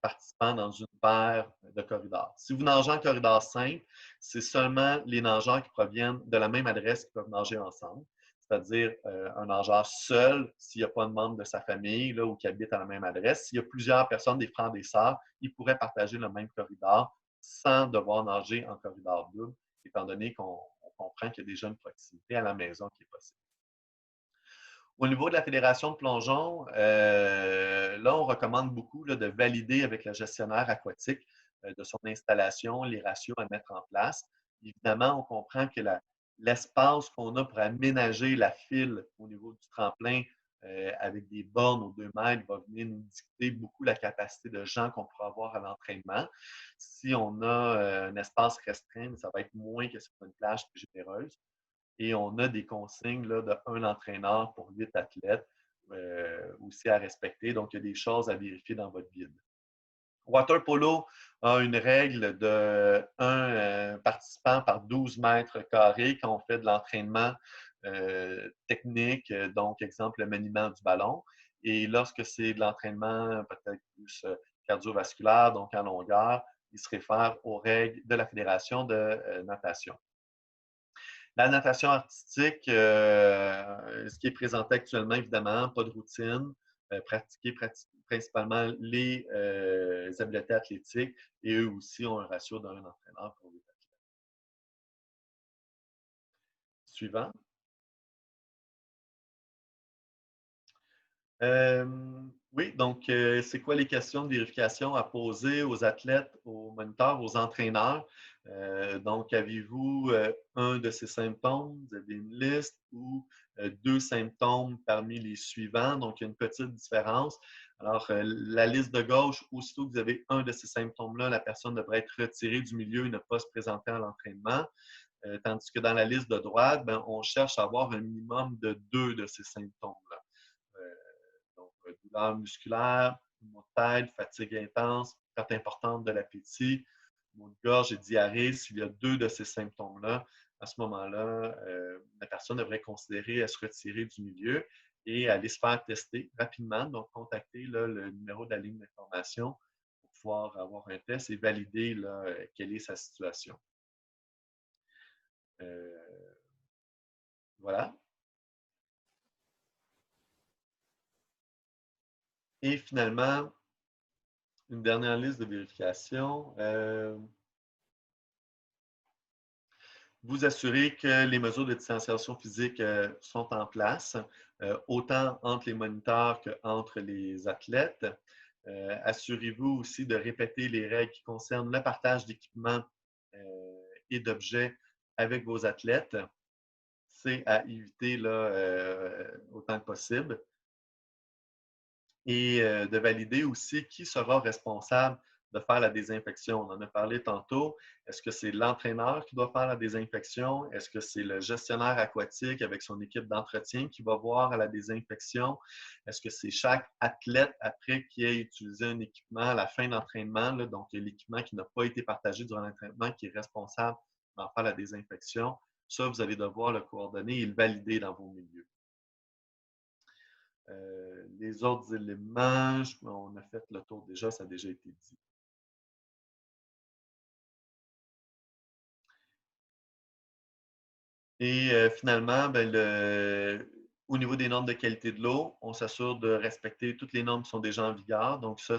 participants dans une paire de corridors. Si vous nagez en corridor simple, c'est seulement les nageurs qui proviennent de la même adresse qui peuvent nager ensemble, c'est-à-dire un nageur seul, s'il n'y a pas de membre de sa famille là, ou qui habite à la même adresse. S'il y a plusieurs personnes, des frères, des sœurs, ils pourraient partager le même corridor sans devoir nager en corridor double, étant donné qu'on comprend qu'il y a déjà une proximité à la maison qui est possible. Au niveau de la Fédération de plongeon, là, on recommande beaucoup là, de valider avec le gestionnaire aquatique de son installation les ratios à mettre en place. Évidemment, on comprend que l'espace qu'on a pour aménager la file au niveau du tremplin avec des bornes aux 2 mètres va venir nous dicter beaucoup la capacité de gens qu'on pourra avoir à l'entraînement. Si on a un espace restreint, ça va être moins que sur une plage plus généreuse. Et on a des consignes là, de 1 entraîneur pour 8 athlètes aussi à respecter. Donc, il y a des choses à vérifier dans votre guide. Water Polo a une règle de 1 participant par 12 mètres carrés quand on fait de l'entraînement technique, donc, exemple, le maniement du ballon. Et lorsque c'est de l'entraînement peut-être plus cardiovasculaire, donc en longueur, il se réfère aux règles de la Fédération de natation. La natation artistique, ce qui est présenté actuellement, évidemment, pas de routine, pratiquer principalement les habiletés athlétiques et eux aussi ont un ratio d'un entraîneur pour les athlètes. Suivant. Oui, donc, c'est quoi les questions de vérification à poser aux athlètes, aux moniteurs, aux entraîneurs? Donc, avez-vous un de ces symptômes? Vous avez une liste ou 2 symptômes parmi les suivants? Donc, il y a une petite différence. Alors, la liste de gauche, aussitôt que vous avez un de ces symptômes-là, la personne devrait être retirée du milieu et ne pas se présenter à l'entraînement. Tandis que dans la liste de droite, ben, on cherche à avoir un minimum de 2 de ces symptômes-là. Donc, douleur musculaire, maux de tête, fatigue intense, perte importante de l'appétit, maux de gorge et diarrhée. S'il y a 2 de ces symptômes-là, à ce moment-là, la personne devrait considérer à se retirer du milieu et aller se faire tester rapidement. Donc, contacter là, le numéro de la ligne d'information pour pouvoir avoir un test et valider là, quelle est sa situation. Voilà. Et finalement, une dernière liste de vérification. Vous assurez que les mesures de distanciation physique sont en place, autant entre les moniteurs qu'entre les athlètes. Assurez-vous aussi de répéter les règles qui concernent le partage d'équipements et d'objets avec vos athlètes. C'est à éviter là, autant que possible. Et de valider aussi qui sera responsable de faire la désinfection. On en a parlé tantôt. Est-ce que c'est l'entraîneur qui doit faire la désinfection? Est-ce que c'est le gestionnaire aquatique avec son équipe d'entretien qui va voir à la désinfection? Est-ce que c'est chaque athlète après qui a utilisé un équipement à la fin d'entraînement, donc l'équipement qui n'a pas été partagé durant l'entraînement qui est responsable d'en faire la désinfection? Ça, vous allez devoir le coordonner et le valider dans vos milieux. Les autres éléments, on a fait le tour déjà, ça a déjà été dit. Et finalement, au niveau des normes de qualité de l'eau, on s'assure de respecter toutes les normes qui sont déjà en vigueur. Donc ça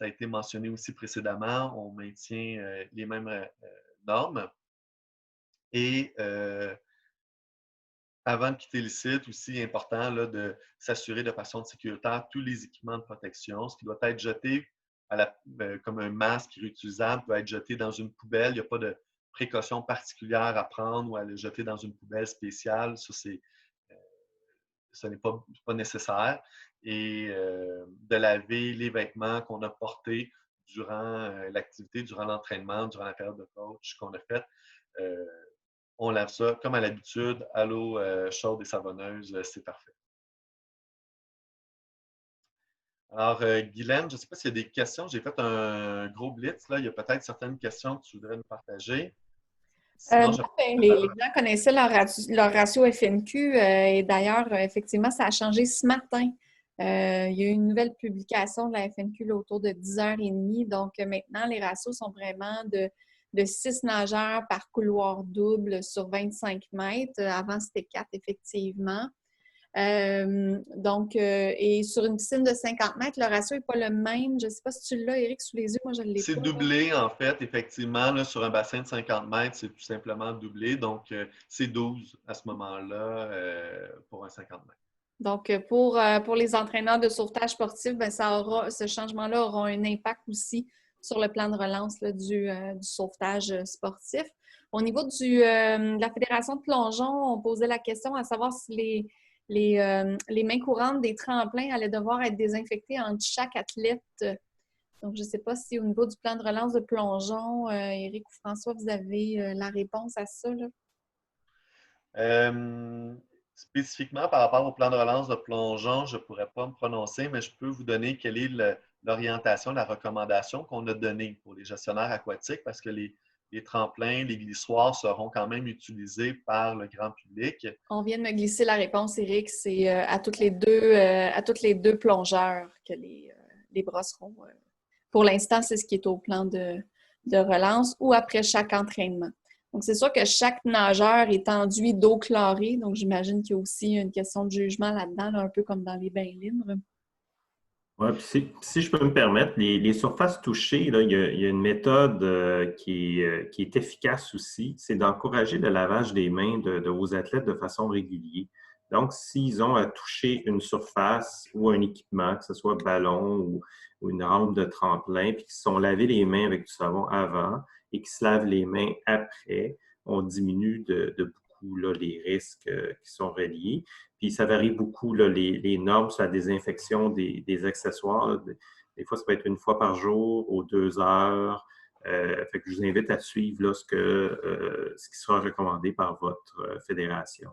a été mentionné aussi précédemment. On maintient les mêmes normes. Et avant de quitter le site, aussi important là, de s'assurer de façon sécuritaire tous les équipements de protection. Ce qui doit être jeté comme un masque réutilisable peut être jeté dans une poubelle. Il n'y a pas de précautions particulières à prendre ou à le jeter dans une poubelle spéciale. Ça, ce n'est pas nécessaire. Et de laver les vêtements qu'on a portés durant l'activité, durant l'entraînement, durant la période de coach qu'on a faite. On lave ça comme à l'habitude, à l'eau chaude et savonneuse, c'est parfait. Alors, Guylaine, je ne sais pas s'il y a des questions. J'ai fait un gros blitz. Là. Il y a peut-être certaines questions que tu voudrais nous partager. Sinon, les gens connaissaient leur ratio FNQ et d'ailleurs, effectivement, ça a changé ce matin. Il y a eu une nouvelle publication de la FNQ là, autour de 10h30. Donc, maintenant, les ratios sont vraiment de 6 nageurs par couloir double sur 25 mètres. Avant, c'était 4, effectivement. Et sur une piscine de 50 mètres, le ratio n'est pas le même. Je ne sais pas si tu l'as, Éric, sous les yeux. Moi, je ne l'ai pas. C'est doublé, en fait, effectivement. Là, sur un bassin de 50 mètres, c'est tout simplement doublé. Donc, c'est 12 à ce moment-là pour un 50 mètres. Donc, pour les entraîneurs de sauvetage sportif, bien, ce changement-là aura un impact aussi sur le plan de relance là, du sauvetage sportif. Au niveau de la Fédération de plongeon, on posait la question à savoir si les mains courantes des tremplins allaient devoir être désinfectées entre chaque athlète. Donc, je ne sais pas si au niveau du plan de relance de plongeon, Éric ou François, vous avez la réponse à ça, là? Spécifiquement par rapport au plan de relance de plongeon, je ne pourrais pas me prononcer, mais je peux vous donner quelle est l'orientation, la recommandation qu'on a donnée pour les gestionnaires aquatiques parce que les tremplins, les glissoires seront quand même utilisés par le grand public. On vient de me glisser la réponse, Éric. C'est à toutes les deux plongeurs que les brosseront. Pour l'instant, c'est ce qui est au plan de relance ou après chaque entraînement. Donc, c'est sûr que chaque nageur est enduit d'eau chlorée. Donc, j'imagine qu'il y a aussi une question de jugement là-dedans, là, un peu comme dans les bains libres. Oui, puis si je peux me permettre, les surfaces touchées, là, il y a une méthode qui est efficace aussi, c'est d'encourager le lavage des mains de vos athlètes de façon régulière. Donc, s'ils ont à toucher une surface ou un équipement, que ce soit ballon ou une rampe de tremplin, puis qu'ils se sont lavés les mains avec du savon avant et qu'ils se lavent les mains après, on diminue de beaucoup là, les risques qui sont reliés. Puis ça varie beaucoup, là, les normes sur la désinfection des accessoires. Là. Des fois, ça peut être une fois par jour, aux 2 heures. Fait que je vous invite à suivre là, ce qui sera recommandé par votre fédération.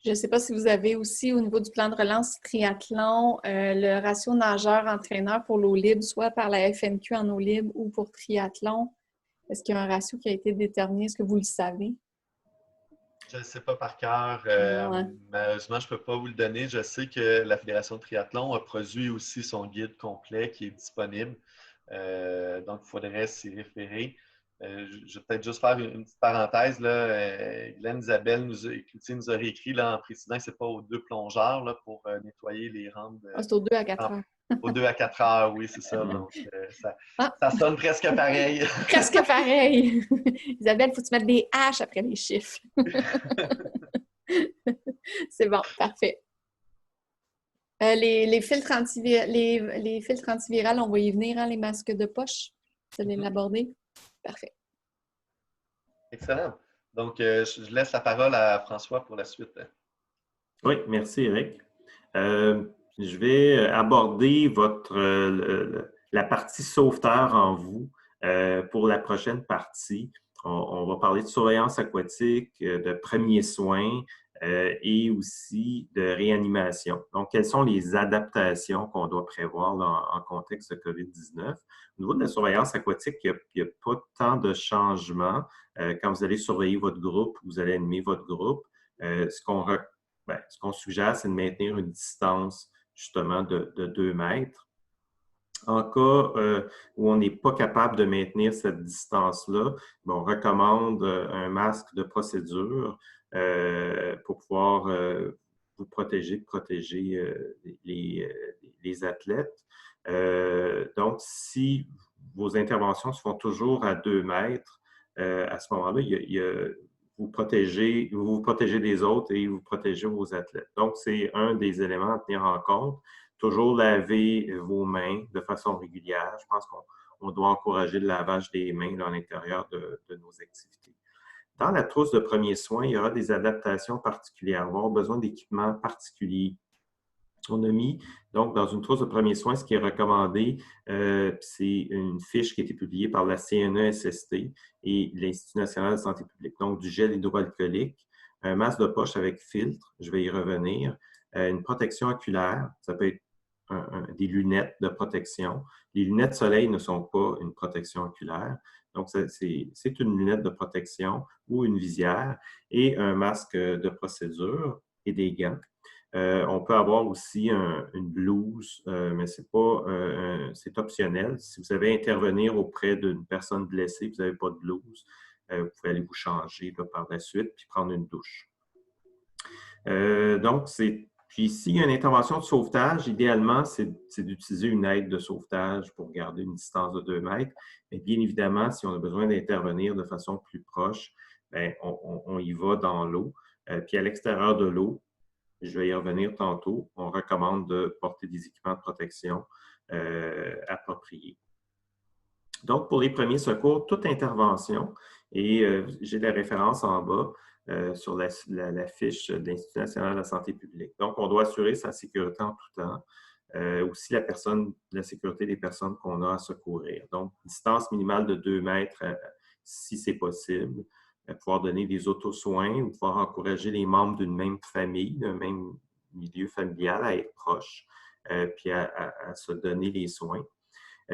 Je ne sais pas si vous avez aussi, au niveau du plan de relance triathlon, le ratio nageur-entraîneur pour l'eau libre, soit par la FNQ en eau libre ou pour triathlon. Est-ce qu'il y a un ratio qui a été déterminé? Est-ce que vous le savez? Je ne sais pas par cœur. Ouais. Malheureusement, je ne peux pas vous le donner. Je sais que la Fédération de triathlon a produit aussi son guide complet qui est disponible. Donc, il faudrait s'y référer. Je vais peut-être juste faire une petite parenthèse. Glenn Isabelle nous a réécrit là, en précisant que ce n'est pas aux 2 plongeurs là, pour nettoyer les rampes. C'est aux 2 à 4 heures. Aux 2 à 4 heures, oui, c'est ça. Donc, ça sonne presque pareil. Presque pareil. Isabelle, il faut que tu mettes des H après les chiffres. C'est bon, parfait. Les filtres antivirales, on va y venir, hein, les masques de poche. Vous allez l'aborder? Parfait. Excellent. Donc, je laisse la parole à François pour la suite. Oui, merci, Eric. Je vais aborder la partie sauveteur en vous pour la prochaine partie. On va parler de surveillance aquatique, de premiers soins, et aussi de réanimation. Donc, quelles sont les adaptations qu'on doit prévoir en contexte de COVID-19? Au niveau de la surveillance aquatique, il n'y a pas tant de changements. Quand vous allez surveiller votre groupe, vous allez animer votre groupe. Ce qu'on suggère, c'est de maintenir une distance justement de 2 mètres. En cas où on n'est pas capable de maintenir cette distance-là, on recommande un masque de procédure pour pouvoir vous protéger les athlètes. Donc, si vos interventions se font toujours à 2 mètres, à ce moment-là, vous vous protégez des autres et vous protégez vos athlètes. Donc, c'est un des éléments à tenir en compte. Toujours laver vos mains de façon régulière. Je pense qu'on doit encourager le lavage des mains à l'intérieur de nos activités. Dans la trousse de premiers soins, il y aura des adaptations particulières. On va avoir besoin d'équipements particuliers. On a mis, donc, dans une trousse de premiers soins, ce qui est recommandé, c'est une fiche qui a été publiée par la CNESST et l'Institut national de santé publique. Donc, du gel hydroalcoolique, un masque de poche avec filtre, je vais y revenir, une protection oculaire, ça peut être des lunettes de protection. Les lunettes soleil ne sont pas une protection oculaire. Donc, c'est une lunette de protection ou une visière et un masque de procédure et des gants. On peut avoir aussi une blouse, mais c'est optionnel. Si vous avez à intervenir auprès d'une personne blessée, vous n'avez pas de blouse, vous pouvez aller vous changer par la suite puis prendre une douche. Puis, s'il y a une intervention de sauvetage, idéalement, c'est d'utiliser une aide de sauvetage pour garder une distance de 2 mètres. Mais bien évidemment, si on a besoin d'intervenir de façon plus proche, bien, on y va dans l'eau. Puis, à l'extérieur de l'eau, je vais y revenir tantôt, on recommande de porter des équipements de protection appropriés. Donc, pour les premiers secours, toute intervention, et j'ai la référence en bas, sur la fiche de l'Institut national de la santé publique. Donc, on doit assurer sa sécurité en tout temps. Aussi, la sécurité des personnes qu'on a à secourir. Donc, distance minimale de 2 mètres si c'est possible. Pouvoir donner des autosoins ou pouvoir encourager les membres d'une même famille, d'un même milieu familial à être proches, puis à se donner les soins.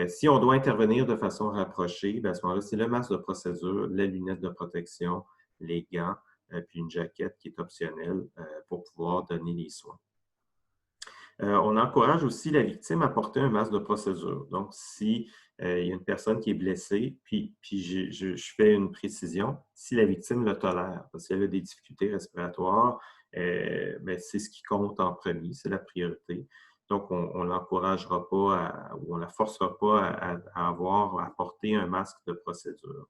Si on doit intervenir de façon rapprochée, à ce moment-là, c'est le masque de procédure, les lunettes de protection, les gants, puis une jaquette qui est optionnelle pour pouvoir donner les soins. On encourage aussi la victime à porter un masque de procédure. Donc, si il y a une personne qui est blessée, puis je fais une précision, si la victime le tolère, parce qu'elle a des difficultés respiratoires, c'est ce qui compte en premier, c'est la priorité. Donc, on ne l'encouragera pas ou on ne la forcera pas à porter un masque de procédure.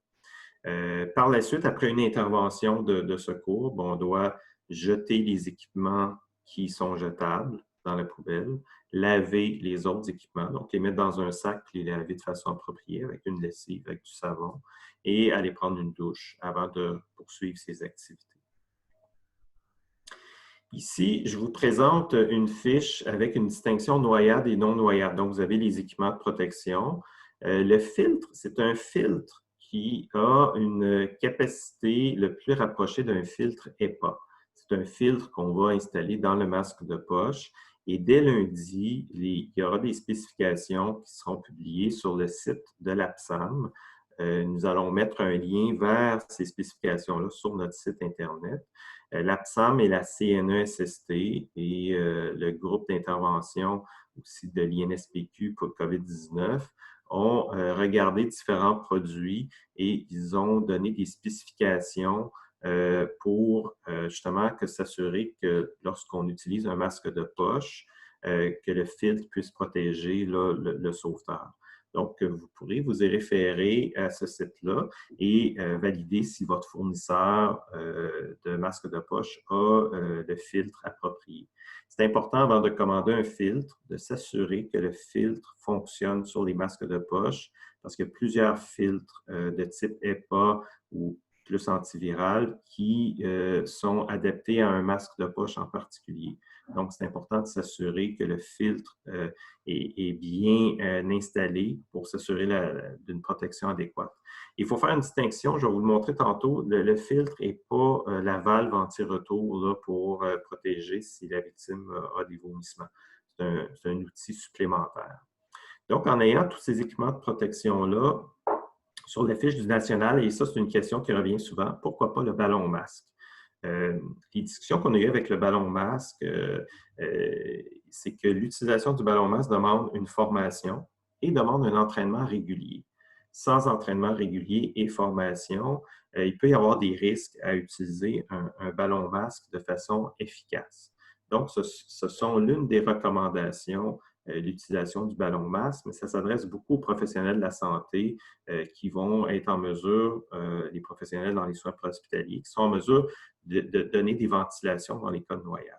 Par la suite, après une intervention de secours, on doit jeter les équipements qui sont jetables dans la poubelle, laver les autres équipements, donc les mettre dans un sac et les laver de façon appropriée avec une lessive, avec du savon, et aller prendre une douche avant de poursuivre ses activités. Ici, je vous présente une fiche avec une distinction noyade et non noyade. Donc, vous avez les équipements de protection. Le filtre, c'est un filtre qui a une capacité le plus rapprochée d'un filtre EPA. C'est un filtre qu'on va installer dans le masque de poche. Et dès lundi, il y aura des spécifications qui seront publiées sur le site de l'APSAM. Nous allons mettre un lien vers ces spécifications-là sur notre site Internet. L'APSAM et la CNESST et le groupe d'intervention aussi de l'INSPQ pour COVID-19 ont regardé différents produits et ils ont donné des spécifications pour justement s'assurer que lorsqu'on utilise un masque de poche, que le filtre puisse protéger le sauveteur. Donc, vous pourrez vous y référer à ce site-là et valider si votre fournisseur de masque de poche a le filtre approprié. C'est important, avant de commander un filtre, de s'assurer que le filtre fonctionne sur les masques de poche parce qu'il y a plusieurs filtres de type EPA ou plus antiviral qui sont adaptés à un masque de poche en particulier. Donc, c'est important de s'assurer que le filtre est bien installé pour s'assurer d'une protection adéquate. Il faut faire une distinction, je vais vous le montrer tantôt. Le filtre n'est pas la valve anti-retour là, pour protéger si la victime a des vomissements. C'est un outil supplémentaire. Donc, en ayant tous ces équipements de protection-là, sur la fiche du national, et ça, c'est une question qui revient souvent, pourquoi pas le ballon masque? Les discussions qu'on a eues avec le ballon masque, c'est que l'utilisation du ballon masque demande une formation et demande un entraînement régulier. Sans entraînement régulier et formation, il peut y avoir des risques à utiliser un ballon masque de façon efficace. Donc, ce sont l'une des recommandations l'utilisation du ballon masque, mais ça s'adresse beaucoup aux professionnels de la santé qui vont être en mesure, les professionnels dans les soins préhospitaliers, qui sont en mesure de donner des ventilations dans les cas de noyade.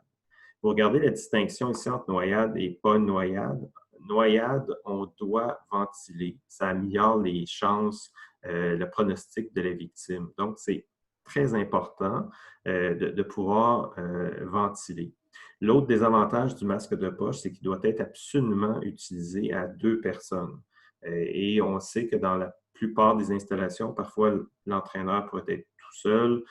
Vous regardez la distinction ici entre noyade et pas noyade. Noyade, on doit ventiler. Ça améliore les chances, le pronostic de la victime. Donc, c'est très important de pouvoir ventiler. L'autre désavantage du masque de poche, c'est qu'il doit être absolument utilisé à 2 personnes. Et on sait que dans la plupart des installations, parfois, l'entraîneur pourrait être tout seul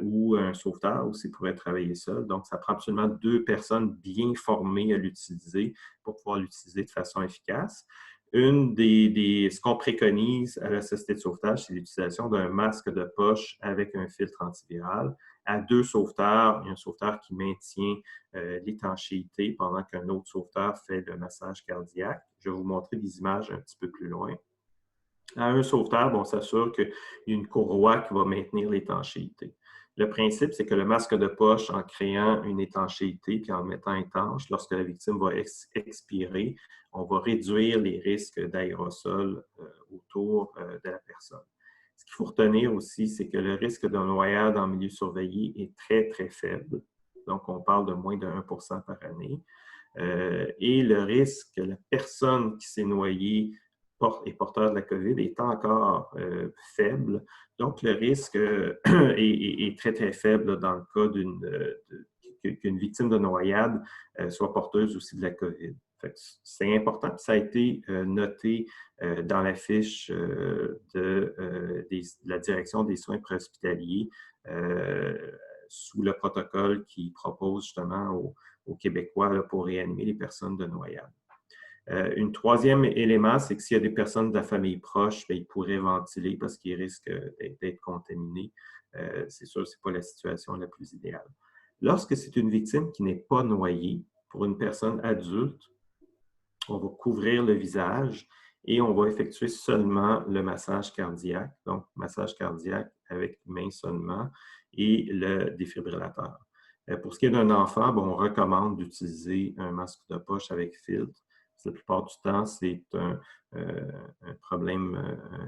ou un sauveteur aussi pourrait travailler seul. Donc, ça prend absolument 2 personnes bien formées à l'utiliser pour pouvoir l'utiliser de façon efficace. Ce qu'on préconise à la Société de sauvetage, c'est l'utilisation d'un masque de poche avec un filtre antiviral. À 2 sauveteurs, il y a un sauveteur qui maintient l'étanchéité pendant qu'un autre sauveteur fait le massage cardiaque. Je vais vous montrer des images un petit peu plus loin. À un sauveteur, on s'assure qu'il y a une courroie qui va maintenir l'étanchéité. Le principe, c'est que le masque de poche, en créant une étanchéité puis en le mettant étanche, lorsque la victime va expirer, on va réduire les risques d'aérosol autour de la personne. Ce qu'il faut retenir aussi, c'est que le risque de noyade en milieu surveillé est très, très faible. Donc, on parle de moins de 1% par année. Et le risque que la personne qui s'est noyée est porteur de la COVID est encore faible. Donc, le risque est très, très faible dans le cas qu'une victime de noyade soit porteuse aussi de la COVID. C'est important, ça a été noté dans la fiche de la direction des soins préhospitaliers sous le protocole qui propose justement aux Québécois là, pour réanimer les personnes de noyade. Un troisième élément, c'est que s'il y a des personnes de la famille proche, bien, ils pourraient ventiler parce qu'ils risquent d'être contaminés. C'est sûr, ce n'est pas la situation la plus idéale. Lorsque c'est une victime qui n'est pas noyée, pour une personne adulte, on va couvrir le visage et on va effectuer seulement le massage cardiaque, donc massage cardiaque avec main seulement et le défibrillateur. Pour ce qui est d'un enfant, on recommande d'utiliser un masque de poche avec filtre. La plupart du temps, c'est un problème,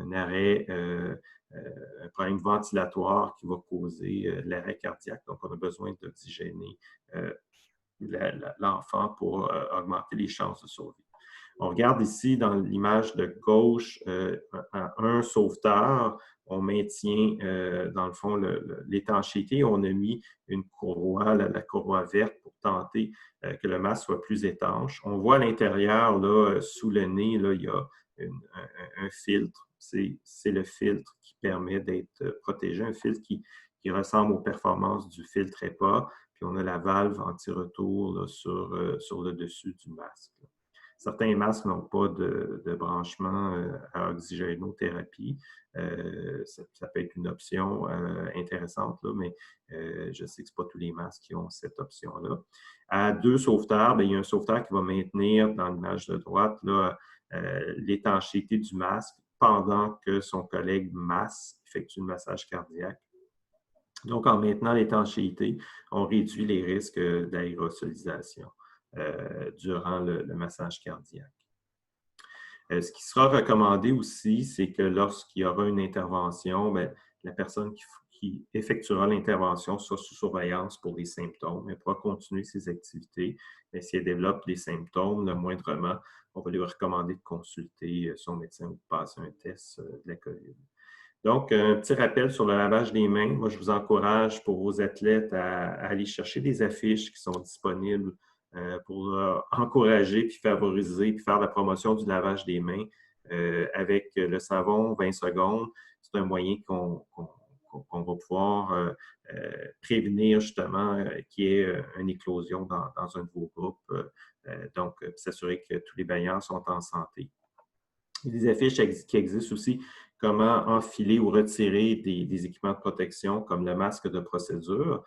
un arrêt, un problème ventilatoire qui va causer l'arrêt cardiaque. Donc, on a besoin d'oxygéner l'enfant pour augmenter les chances de survie. On regarde ici dans l'image de gauche un sauveteur. On maintient dans le fond l'étanchéité. On a mis une courroie, la courroie verte, pour tenter que le masque soit plus étanche. On voit à l'intérieur, sous le nez, là, il y a un filtre. C'est le filtre qui permet d'être protégé, un filtre qui ressemble aux performances du filtre EPA. Puis on a la valve anti-retour sur le dessus du masque. Certains masques n'ont pas de branchement à oxygénothérapie. Ça peut être une option intéressante, là, mais je sais que ce n'est pas tous les masques qui ont cette option-là. À 2 sauveteurs, il y a un sauveteur qui va maintenir dans l'image de droite l'étanchéité du masque pendant que son collègue effectue le massage cardiaque. Donc, en maintenant l'étanchéité, on réduit les risques d'aérosolisation durant le massage cardiaque. Ce qui sera recommandé aussi, c'est que lorsqu'il y aura une intervention, la personne qui effectuera l'intervention soit sous surveillance pour les symptômes. Elle pourra continuer ses activités, mais si elle développe des symptômes, le moindrement, on va lui recommander de consulter son médecin ou de passer un test de la COVID. Donc, un petit rappel sur le lavage des mains. Moi, je vous encourage pour vos athlètes à aller chercher des affiches qui sont disponibles pour encourager, puis favoriser, puis faire la promotion du lavage des mains avec le savon 20 secondes. C'est un moyen qu'on va pouvoir prévenir justement qu'il y ait une éclosion dans un de vos groupes. Donc, s'assurer que tous les baigneurs sont en santé. Il y a des affiches qui existent aussi, comment enfiler ou retirer des équipements de protection comme le masque de procédure.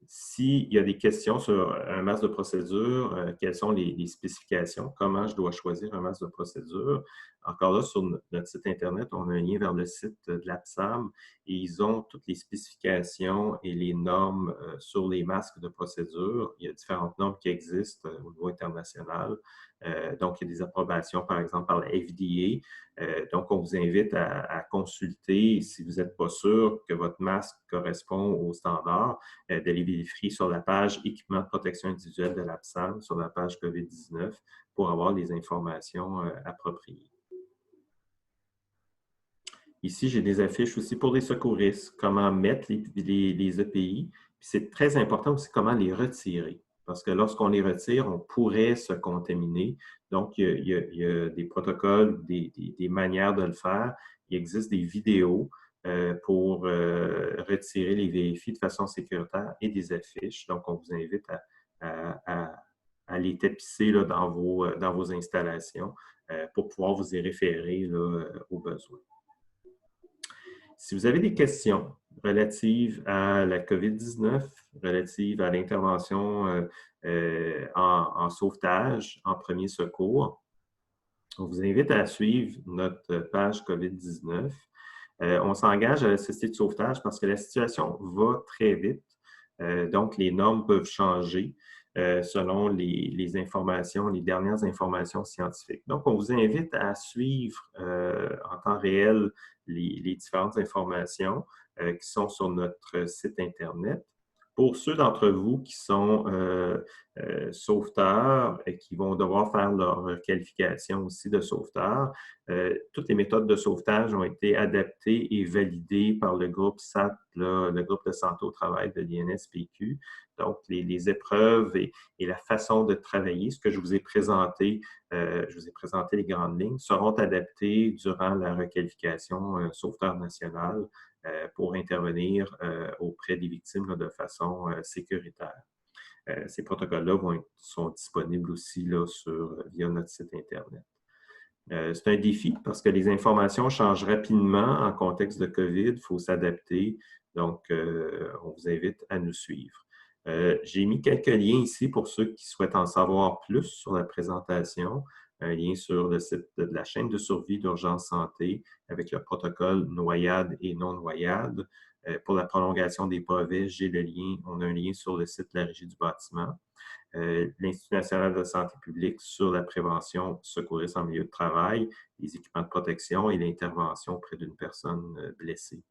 S'il y a des questions sur un masque de procédure, quelles sont les spécifications, comment je dois choisir un masque de procédure. Encore là, sur notre site Internet, on a un lien vers le site de l'APSAM et ils ont toutes les spécifications et les normes sur les masques de procédure. Il y a différentes normes qui existent au niveau international. Donc, il y a des approbations, par exemple, par la FDA. Donc, on vous invite à consulter, si vous n'êtes pas sûr que votre masque correspond aux standards, d'aller vérifier sur la page Équipement de protection individuelle de l'APSAM, sur la page COVID-19, pour avoir les informations appropriées. Ici, j'ai des affiches aussi pour les secouristes, comment mettre les EPI. C'est très important aussi comment les retirer. Parce que lorsqu'on les retire, on pourrait se contaminer. Donc, il y a des protocoles, des manières de le faire. Il existe des vidéos pour retirer les VFI de façon sécuritaire et des affiches. Donc, on vous invite à les tapisser là, dans vos installations pour pouvoir vous y référer là, au besoin. Si vous avez des questions relatives à la COVID-19, relatives à l'intervention en sauvetage, en premier secours, on vous invite à suivre notre page COVID-19. On s'engage à la Société de sauvetage parce que la situation va très vite. Donc, les normes peuvent changer selon les informations, les dernières informations scientifiques. Donc, on vous invite à suivre en temps réel les différentes informations qui sont sur notre site Internet. Pour ceux d'entre vous qui sont sauveteurs et qui vont devoir faire leur qualification aussi de sauveteur, toutes les méthodes de sauvetage ont été adaptées et validées par le groupe SAT, là, le groupe de santé au travail de l'INSPQ. Donc, les épreuves et la façon de travailler, ce que je vous ai présenté les grandes lignes, seront adaptées durant la requalification sauveteur national pour intervenir auprès des victimes là, de façon sécuritaire. Ces protocoles-là sont disponibles aussi là, via notre site Internet. C'est un défi parce que les informations changent rapidement en contexte de COVID. Il faut s'adapter. Donc, on vous invite à nous suivre. J'ai mis quelques liens ici pour ceux qui souhaitent en savoir plus sur la présentation. Un lien sur le site de la chaîne de survie d'urgence santé avec le protocole noyade et non-noyade. Pour la prolongation des brevets, on a un lien sur le site de la Régie du bâtiment. L'Institut national de santé publique sur la prévention secouriste en milieu de travail, les équipements de protection et l'intervention auprès d'une personne blessée.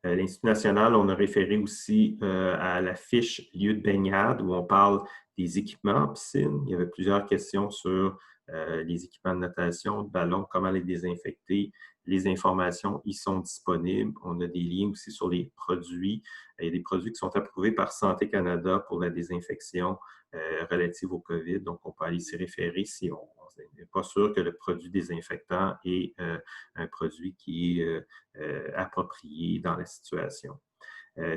L'Institut national, on a référé aussi à la fiche lieu de baignade où on parle des équipements en piscine. Il y avait plusieurs questions sur les équipements de natation, de ballon, comment les désinfecter. Les informations y sont disponibles. On a des liens aussi sur les produits. Il y a des produits qui sont approuvés par Santé Canada pour la désinfection relative au COVID. Donc, on peut aller s'y référer si on n'est pas sûr que le produit désinfectant est un produit qui est approprié dans la situation.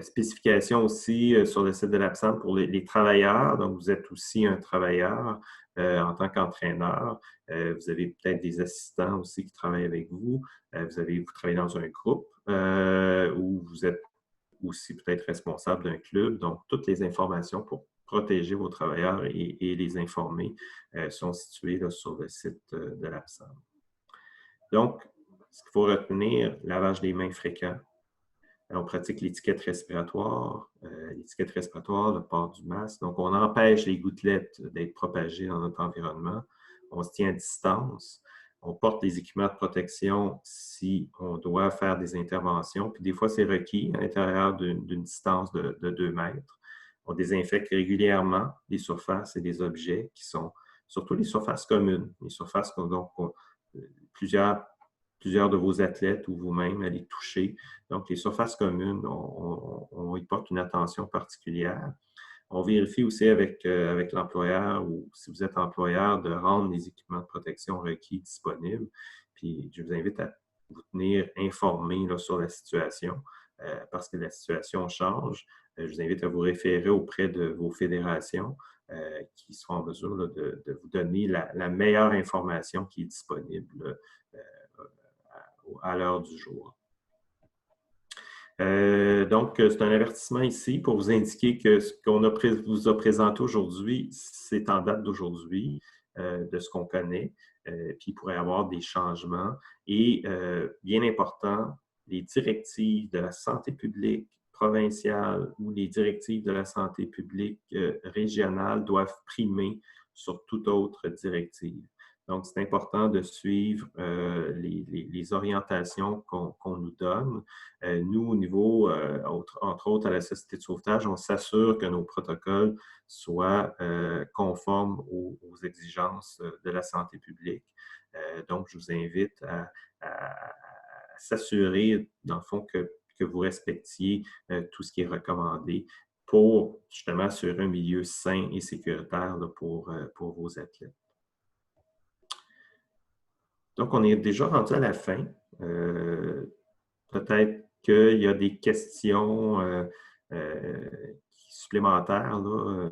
Spécification aussi sur le site de l'APSAM pour les travailleurs. Donc, vous êtes aussi un travailleur en tant qu'entraîneur. Vous avez peut-être des assistants aussi qui travaillent avec vous. Vous travaillez dans un groupe où vous êtes aussi peut-être responsable d'un club. Donc, toutes les informations pour protéger vos travailleurs et les informer sont situées là, sur le site de l'APSAM. Donc, ce qu'il faut retenir, lavage des mains fréquent. On pratique l'étiquette respiratoire, le port du masque. Donc, on empêche les gouttelettes d'être propagées dans notre environnement. On se tient à distance. On porte les équipements de protection si on doit faire des interventions. Puis des fois, c'est requis à l'intérieur d'une distance de 2 mètres. On désinfecte régulièrement les surfaces et les objets qui sont surtout les surfaces communes, les surfaces donc plusieurs plusieurs de vos athlètes ou vous-même à les toucher. Donc, les surfaces communes, on y porte une attention particulière. On vérifie aussi avec l'employeur ou si vous êtes employeur de rendre les équipements de protection requis disponibles. Puis, je vous invite à vous tenir informé là, sur la situation parce que la situation change. Je vous invite à vous référer auprès de vos fédérations qui seront en mesure là, de vous donner la meilleure information qui est disponible à l'heure du jour. Donc, c'est un avertissement ici pour vous indiquer que ce qu'on vous a présenté aujourd'hui, c'est en date d'aujourd'hui, de ce qu'on connaît, puis il pourrait y avoir des changements. Et bien important, les directives de la santé publique provinciale ou les directives de la santé publique régionale doivent primer sur toute autre directive. Donc, c'est important de suivre les orientations qu'on nous donne. Nous, au niveau, entre autres à la Société de sauvetage, on s'assure que nos protocoles soient conformes aux exigences de la santé publique. Donc, je vous invite à s'assurer, dans le fond, que vous respectiez tout ce qui est recommandé pour justement assurer un milieu sain et sécuritaire là, pour vos athlètes. Donc, on est déjà rendu à la fin. Peut-être qu'il y a des questions supplémentaires, là,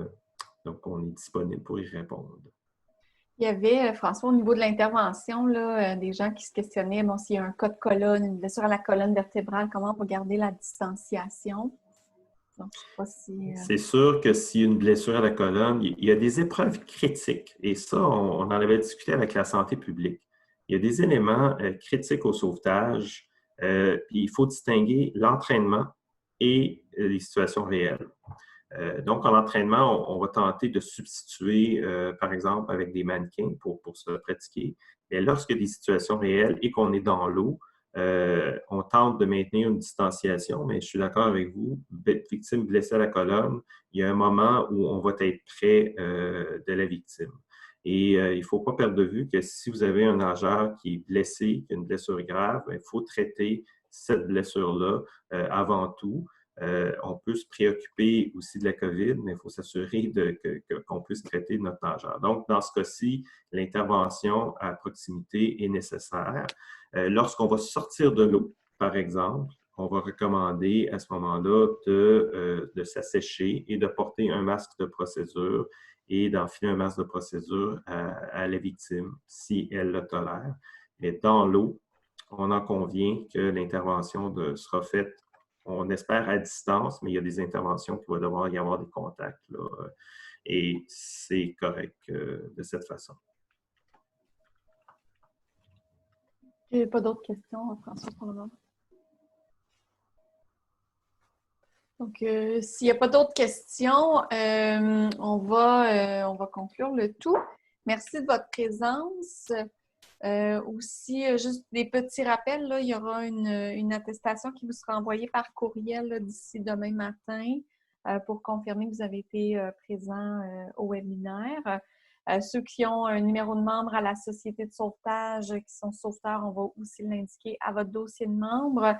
donc on est disponible pour y répondre. Il y avait, François, au niveau de l'intervention, des gens qui se questionnaient, bon, s'il y a un cas de colonne, une blessure à la colonne vertébrale, comment on va garder la distanciation? Donc, je sais pas si, C'est sûr que s'il y a une blessure à la colonne, il y a des épreuves critiques. Et ça, on en avait discuté avec la santé publique. Il y a des éléments critiques au sauvetage. Puis il faut distinguer l'entraînement et les situations réelles. Donc, en entraînement, on va tenter de substituer, par exemple, avec des mannequins pour se pratiquer. Mais lorsqu'il y a des situations réelles et qu'on est dans l'eau, on tente de maintenir une distanciation, mais je suis d'accord avec vous, victime blessée à la colonne, il y a un moment où on va être près de la victime. Et il ne faut pas perdre de vue que si vous avez un nageur qui est blessé, qui a une blessure grave, il faut traiter cette blessure-là avant tout. On peut se préoccuper aussi de la COVID, mais il faut s'assurer qu'on puisse traiter notre nageur. Donc, dans ce cas-ci, l'intervention à proximité est nécessaire. Lorsqu'on va sortir de l'eau, par exemple, on va recommander à ce moment-là de s'assécher et de porter un masque de procédure et d'enfiler un masque de procédure à la victime si elle le tolère. Mais dans l'eau, on en convient que l'intervention sera faite, on espère à distance, mais il y a des interventions qui va devoir y avoir des contacts, là, et c'est correct de cette façon. il n'y a pas d'autres questions, François, pour le moment. Donc, s'il n'y a pas d'autres questions, on va conclure le tout. Merci de votre présence. Aussi, juste des petits rappels, là, il y aura une attestation qui vous sera envoyée par courriel d'ici demain matin pour confirmer que vous avez été présent au webinaire. Ceux qui ont un numéro de membre à la Société de sauvetage, qui sont sauveteurs, on va aussi l'indiquer à votre dossier de membre.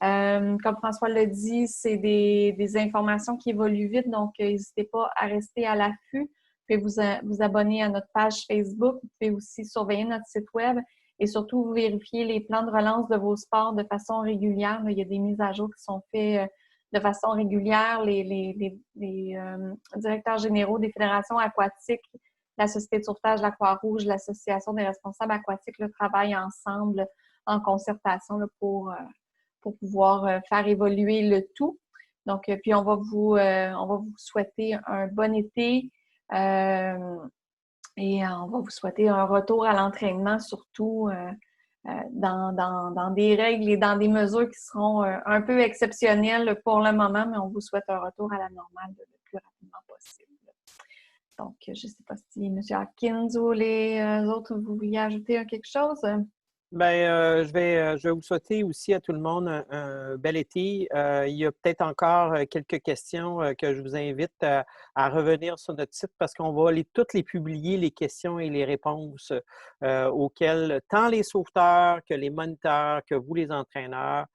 Comme François l'a dit, c'est des informations qui évoluent vite, donc n'hésitez pas à rester à l'affût. Vous pouvez vous abonner à notre page Facebook. Vous pouvez aussi surveiller notre site web et surtout vérifier les plans de relance de vos sports de façon régulière. Il y a des mises à jour qui sont faites de façon régulière. Les directeurs généraux des fédérations aquatiques, la Société de sauvetage, la Croix-Rouge, l'Association des responsables aquatiques travaillent ensemble en concertation pour pouvoir faire évoluer le tout. Donc, puis on va vous souhaiter un bon été. Et on va vous souhaiter un retour à l'entraînement, surtout dans des règles et dans des mesures qui seront un peu exceptionnelles pour le moment, mais on vous souhaite un retour à la normale le plus rapidement possible. Donc, je ne sais pas si M. Atkins ou les autres, vous vouliez ajouter quelque chose? Bien, je vais vous souhaiter aussi à tout le monde un bel été. Il y a peut-être encore quelques questions que je vous invite à revenir sur notre site parce qu'on va toutes les publier, les questions et les réponses auxquelles tant les sauveteurs que les moniteurs, que vous les entraîneurs,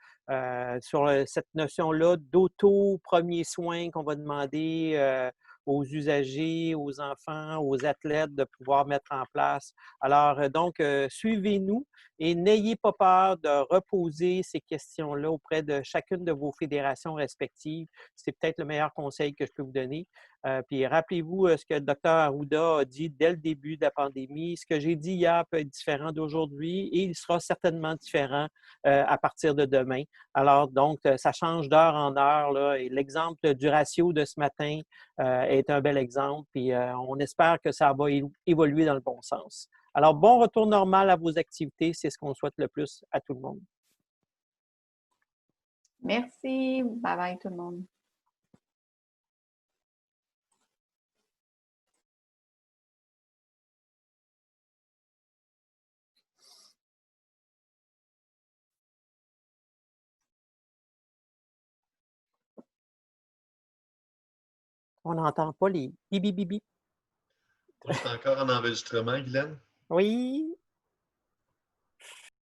sur cette notion-là d'auto-premier soin qu'on va demander aux usagers, aux enfants, aux athlètes de pouvoir mettre en place. Alors, donc, suivez-nous. Et n'ayez pas peur de reposer ces questions-là auprès de chacune de vos fédérations respectives. C'est peut-être le meilleur conseil que je peux vous donner. Puis rappelez-vous ce que le docteur Arruda a dit dès le début de la pandémie. Ce que j'ai dit hier peut être différent d'aujourd'hui et il sera certainement différent à partir de demain. Alors, donc, ça change d'heure en heure, là, et l'exemple du ratio de ce matin est un bel exemple. Puis on espère que ça va évoluer dans le bon sens. Alors, bon retour normal à vos activités, c'est ce qu'on souhaite le plus à tout le monde. Merci. Bye bye tout le monde. On n'entend pas les bibi. Moi, je suis encore en enregistrement, Guylaine. Oui.